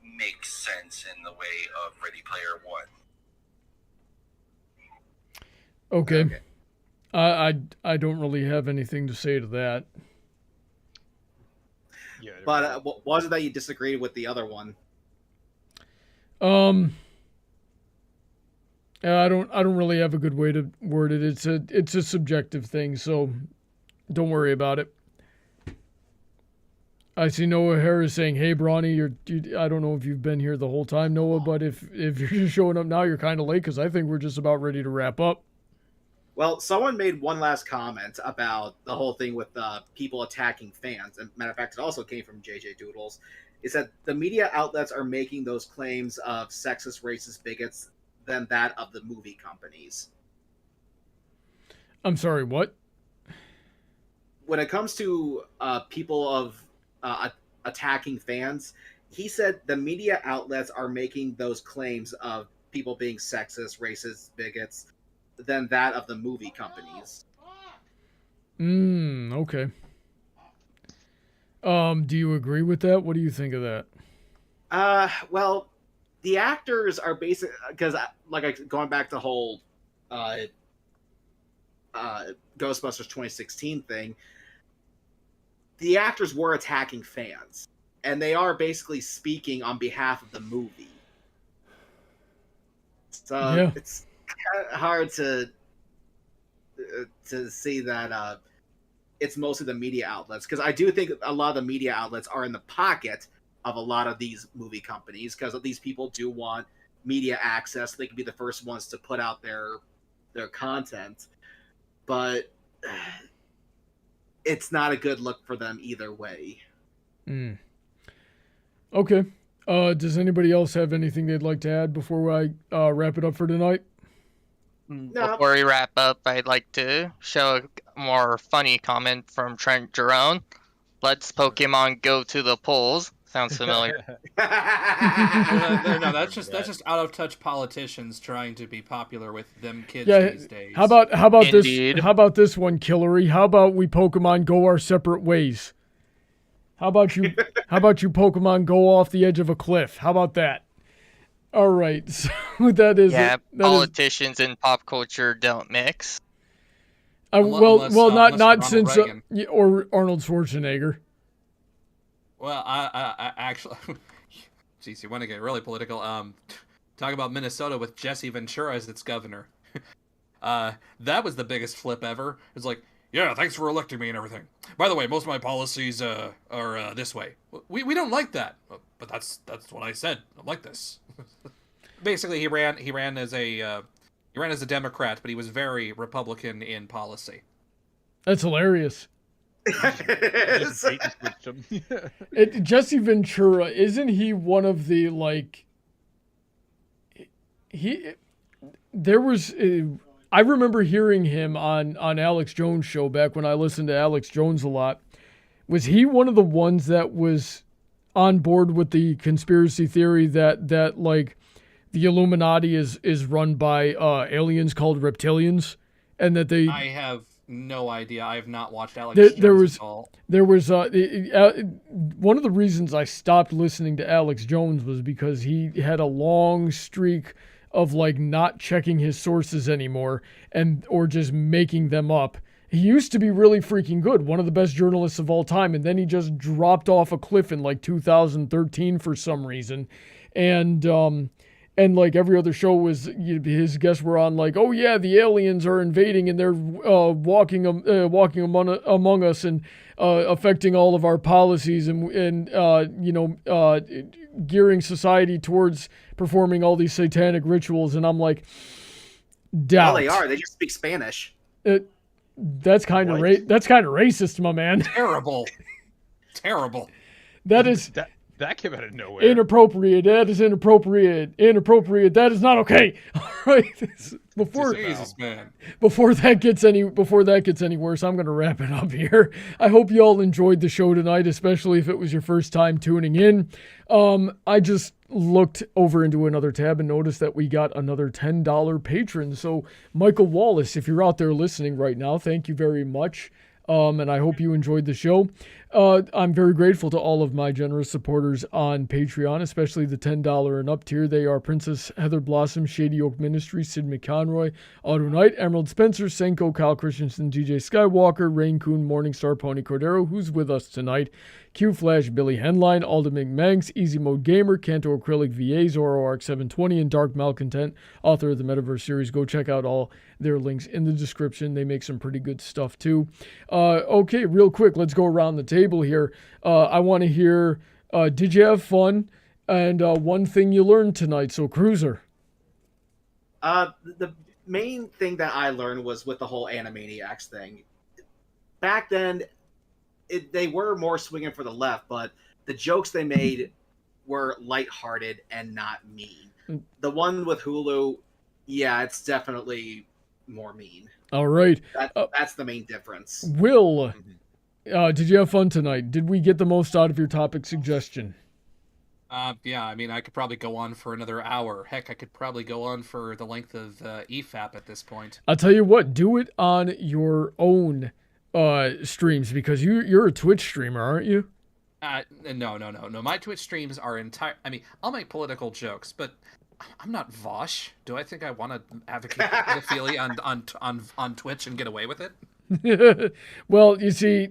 makes sense in the way of Ready Player One. Okay. I don't really have anything to say to that. Yeah. But what was it that you disagreed with the other one? I don't really have a good way to word it. It's a subjective thing, so don't worry about it. I see Noah Harris saying, "Hey, Brawny, I don't know if you've been here the whole time, Noah, but if you're just showing up now, you're kind of late because I think we're just about ready to wrap up." Well, someone made one last comment about the whole thing with people attacking fans. And matter of fact, it also came from JJ Doodles. It said the media outlets are making those claims of sexist, racist bigots than that of the movie companies. I'm sorry, what? When it comes to people of attacking fans, he said the media outlets are making those claims of people being sexist, racist, bigots than that of the movie companies. Okay. Do you agree with that? What do you think of that? Well, the actors are basic because, going back to the whole Ghostbusters 2016 thing, the actors were attacking fans, and they are basically speaking on behalf of the movie. So Yeah. It's kind of hard to see that it's mostly the media outlets, because I do think a lot of the media outlets are in the pocket of a lot of these movie companies, because these people do want media access. They can be the first ones to put out their content, but it's not a good look for them either way. Okay. Does anybody else have anything they'd like to add before I wrap it up for tonight? No. Before we wrap up, I'd like to show a more funny comment from Trent Jerome. Let's Pokemon go to the polls. Sounds familiar. No, that's just out of touch politicians trying to be popular with them kids these days. How about Indeed. this? How about this one, Killery? How about we Pokemon go our separate ways? How about you? How about you Pokemon go off the edge of a cliff? How about that? All right, so that is Politicians and pop culture don't mix. Unless not Ronald since Reagan. or Arnold Schwarzenegger. Well, I actually, geez, you want to get really political. Talk about Minnesota with Jesse Ventura as its governor. That was the biggest flip ever. It's like, yeah, thanks for electing me and everything. By the way, most of my policies are this way. We don't like that, but that's what I said. I like this. Basically, he ran as a Democrat, but he was very Republican in policy. That's hilarious. Just bait and switched him. Jesse Ventura, isn't he one of the I remember hearing him on Alex Jones' show back when I listened to Alex Jones a lot. Was he one of the ones that was on board with the conspiracy theory that the Illuminati is run by aliens called reptilians, and that they no idea. I have not watched Alex There- Jones there was- at all. There was one of the reasons I stopped listening to Alex Jones was because he had a long streak of like not checking his sources anymore or just making them up. He used to be really freaking good, one of the best journalists of all time, and then he just dropped off a cliff in like 2013 for some reason. And like every other show was, his guests were on like, oh yeah, the aliens are invading and they're walking among us and affecting all of our policies and gearing society towards performing all these satanic rituals. And I'm like, doubt. Well, they are. They just speak Spanish. That's kind of What? that's kind of racist, my man. Terrible. Terrible. That is That came out of nowhere. inappropriate. That is inappropriate. Inappropriate. That is not okay. All right. Before Jesus, man. before that gets any worse, I'm going to wrap it up here. I hope you all enjoyed the show tonight, especially if it was your first time tuning in. I just looked over into another tab and noticed that we got another $10 patron. So Michael Wallace, if you're out there listening right now, thank you very much. And I hope you enjoyed the show. I'm very grateful to all of my generous supporters on Patreon, especially the $10 and up tier. They are Princess Heather Blossom, Shady Oak Ministries, Sid McConroy, Autoknight, Emerald Spencer, Senko, Kyle Christensen, DJ Skywalker, Rein-Kun, Morningstar, PonyCordero, who's with us tonight, QFlash, Billy Henline, Alden MacManx, EasyModeGamer, Kanto Acrylic VA, ZoroArc720, and Dark Malcontent, author of the Metaverse series. Go check out all their links in the description. They make some pretty good stuff too. Okay, real quick, let's go around the table here. I want to hear, did you have fun? And one thing you learned tonight. So, Cruiser. The main thing that I learned was with the whole Animaniacs thing. Back then, they were more swinging for the left, but the jokes they made were lighthearted and not mean. The one with Hulu, yeah, it's definitely more mean. All right. That's the main difference. Will, did you have fun tonight? Did we get the most out of your topic suggestion? Yeah, I mean, I could probably go on for another hour. Heck, I could probably go on for the length of EFAP at this point. I'll tell you what, do it on your own streams, because you're a Twitch streamer, aren't you? No. My Twitch streams are entire. I mean, I'll make political jokes, but I'm not Vosh. Do I think I want to advocate for pedophilia on Twitch and get away with it? Well, you see,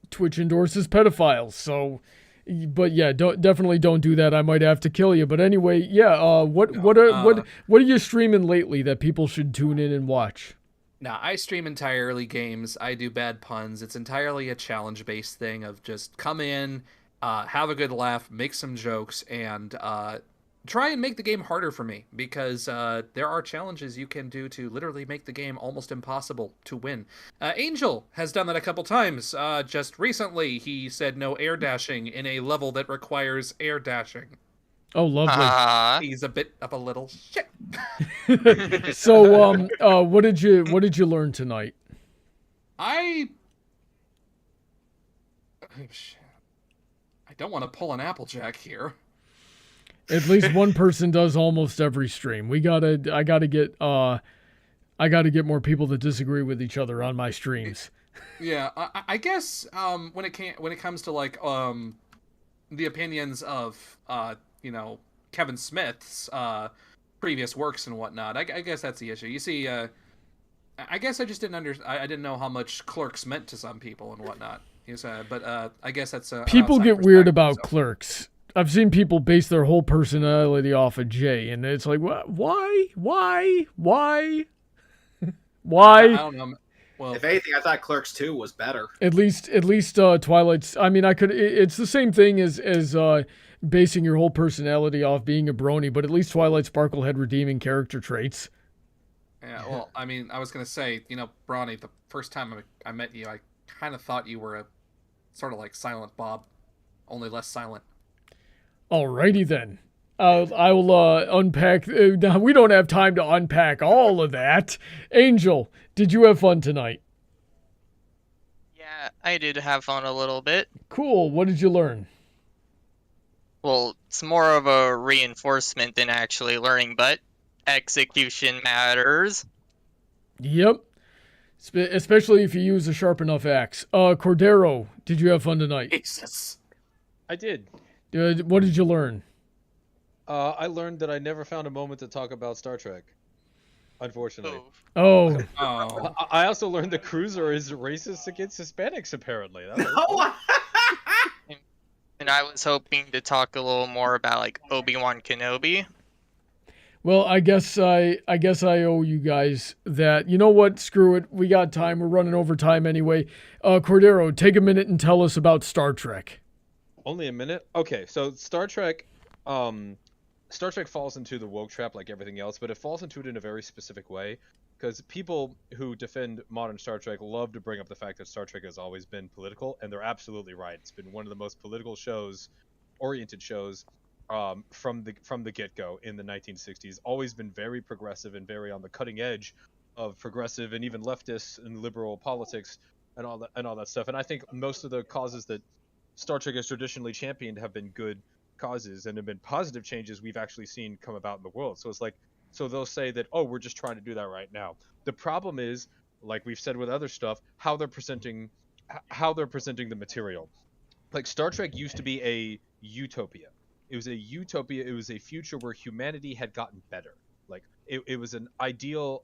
Twitch endorses pedophiles, so. But yeah, definitely don't do that. I might have to kill you. But anyway, yeah. What are you streaming lately that people should tune in and watch? Now, I stream entirely games. I do bad puns. It's entirely a challenge-based thing of just come in, have a good laugh, make some jokes, and try and make the game harder for me, because there are challenges you can do to literally make the game almost impossible to win. Angel has done that a couple times. Just recently, he said no air dashing in a level that requires air dashing. Oh, lovely. He's a bit of a little shit. So, what did you learn tonight? I don't want to pull an Applejack here. At least one person does almost every stream. I gotta get more people that disagree with each other on my streams. Yeah, I guess when it comes to like the opinions of Kevin Smith's previous works and whatnot, I guess that's the issue. You see, I guess I just I didn't know how much Clerks meant to some people and whatnot. But I guess that's people get weird about Clerks. I've seen people base their whole personality off of Jay, and it's like, what? Why? Why? I don't know. Well, If anything, I thought Clerks 2 was better. At least Twilight's. I mean, it's the same thing as basing your whole personality off being a brony, but at least Twilight Sparkle had redeeming character traits. Yeah, well, I mean, I was gonna say, Brawny, the first time I met you, I kind of thought you were a sort of like Silent Bob, only less silent. Alrighty then. I will unpack. Now, we don't have time to unpack all of that. Angel, did you have fun tonight? Yeah, I did have fun a little bit. Cool. What did you learn? Well, it's more of a reinforcement than actually learning, but execution matters. Yep. Especially if you use a sharp enough axe. Cordero, did you have fun tonight? Jesus. I did. What did you learn? I learned that I never found a moment to talk about Star Trek. Unfortunately. Oh, Oh. I also learned that Cruiser is racist against Hispanics, apparently. That was- No. And I was hoping to talk a little more about like Obi-Wan Kenobi. well, I guess I owe you guys that. You know what? Screw it. We got time. We're running over time anyway. Cordero, take a minute and tell us about Star Trek. Only a minute? Okay, so Star Trek falls into the woke trap like everything else, but it falls into it in a very specific way. Because people who defend modern Star Trek love to bring up the fact that Star Trek has always been political, and they're absolutely right. It's been one of the most political oriented shows from the get-go in the 1960s. Always been very progressive and very on the cutting edge of progressive and even leftist and liberal politics and all that stuff. And I think most of the causes that Star Trek has traditionally championed have been good causes and have been positive changes we've actually seen come about in the world. So it's like, so they'll say that, oh, we're just trying to do that right now. The problem is, like we've said with other stuff, how they're presenting the material. Like Star Trek used to be a utopia. It was a utopia. It was a future where humanity had gotten better. Like it was an ideal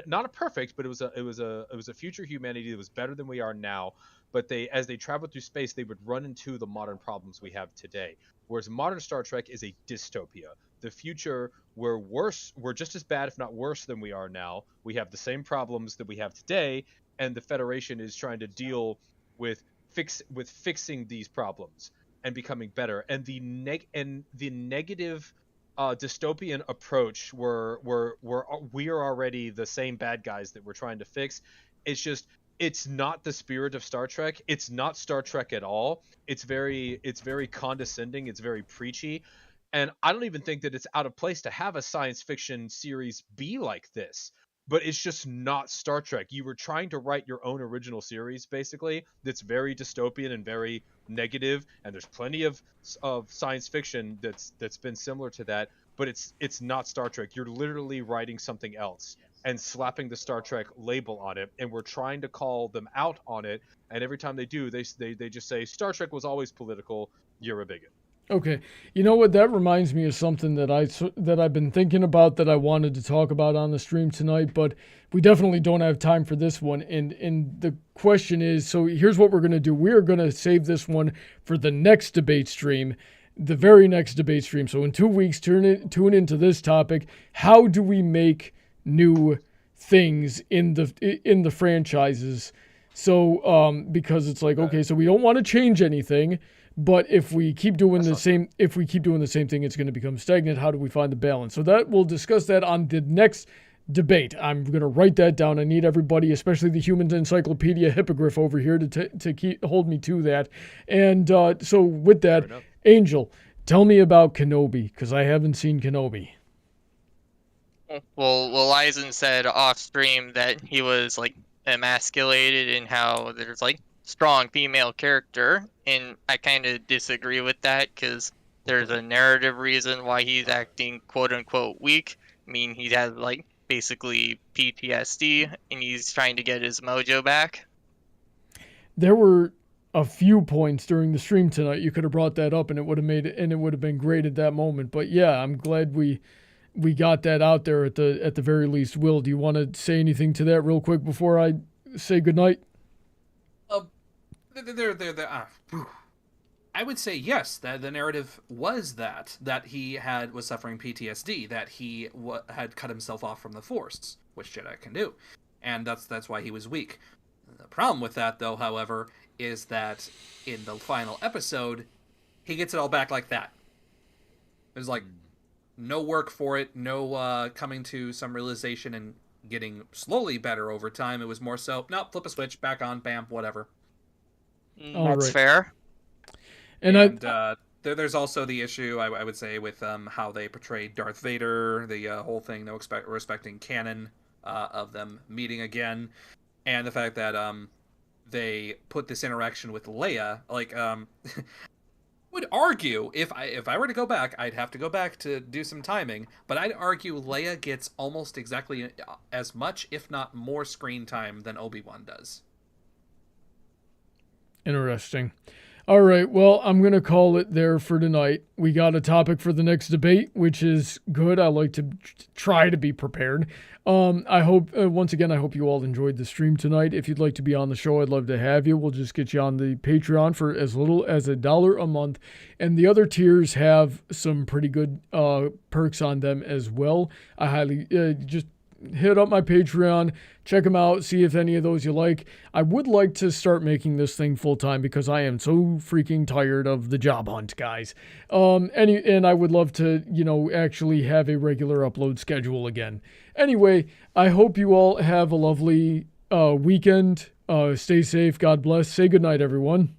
not a perfect, but it was a future humanity that was better than we are now. But as they traveled through space, they would run into the modern problems we have today. Whereas modern Star Trek is a dystopia. The future, we're just as bad, if not worse, than we are now. We have the same problems that we have today, and the Federation is trying to deal with fixing these problems and becoming better. And the negative dystopian approach where we are already the same bad guys that we're trying to fix. It's not the spirit of Star Trek. It's not Star Trek at all. It's very condescending. It's very preachy. And I don't even think that it's out of place to have a science fiction series be like this. But it's just not Star Trek. You were trying to write your own original series, basically, that's very dystopian and very negative. And there's plenty of science fiction that's been similar to that. But it's not Star Trek. You're literally writing something else and slapping the Star Trek label on it, and we're trying to call them out on it, and every time they do, they just say, Star Trek was always political, you're a bigot. Okay. You know what? That reminds me of something that I've been thinking about that I wanted to talk about on the stream tonight, but we definitely don't have time for this one. And the question is, so here's what we're going to do. We're going to save this one for the next debate stream, the very next debate stream. So in 2 weeks, tune into this topic. How do we make new things in the franchises? So because it's like, okay, so we don't want to change anything, but if we keep doing the same thing, it's going to become stagnant. How do we find the balance? So we'll discuss that on the next debate. I'm going to write that down. I need everybody, especially the Human Encyclopedia Hippogriff over here, to hold me to that. And so with that, Angel, tell me about Kenobi, because I haven't seen Kenobi. Well, Willyizin said off stream that he was like emasculated and how there's like strong female character, and I kind of disagree with that because there's a narrative reason why he's acting quote unquote weak. I mean, he has like basically PTSD and he's trying to get his mojo back. There were a few points during the stream tonight you could have brought that up and it would have been great at that moment. But yeah, I'm glad we got that out there at the very least. Will, do you want to say anything to that real quick before I say goodnight? I would say yes, that the narrative was that he was suffering PTSD, that he had cut himself off from the Force, which Jedi can do, and that's why he was weak. The problem with that, though, however, is that in the final episode, he gets it all back like that. There's like no work for it, no coming to some realization and getting slowly better over time. It was more so, no, flip a switch, back on, bam, whatever. That's fair. And there's also the issue, I would say, with how they portrayed Darth Vader, the whole thing, respecting canon of them meeting again, and the fact that they put this interaction with Leia, like, would argue if I were to go back, I'd have to go back to do some timing, but I'd argue Leia gets almost exactly as much, if not more, screen time than Obi-Wan does. Interesting. All right, well, I'm going to call it there for tonight. We got a topic for the next debate, which is good. I like to try to be prepared. I hope, once again, I hope you all enjoyed the stream tonight. If you'd like to be on the show, I'd love to have you. We'll just get you on the Patreon for as little as $1 a month. And the other tiers have some pretty good perks on them as well. I highly just hit up my Patreon, check them out, see if any of those you like. I would like to start making this thing full-time because I am so freaking tired of the job hunt, guys. And I would love to, actually have a regular upload schedule again. Anyway, I hope you all have a lovely weekend. Stay safe. God bless. Say goodnight, everyone.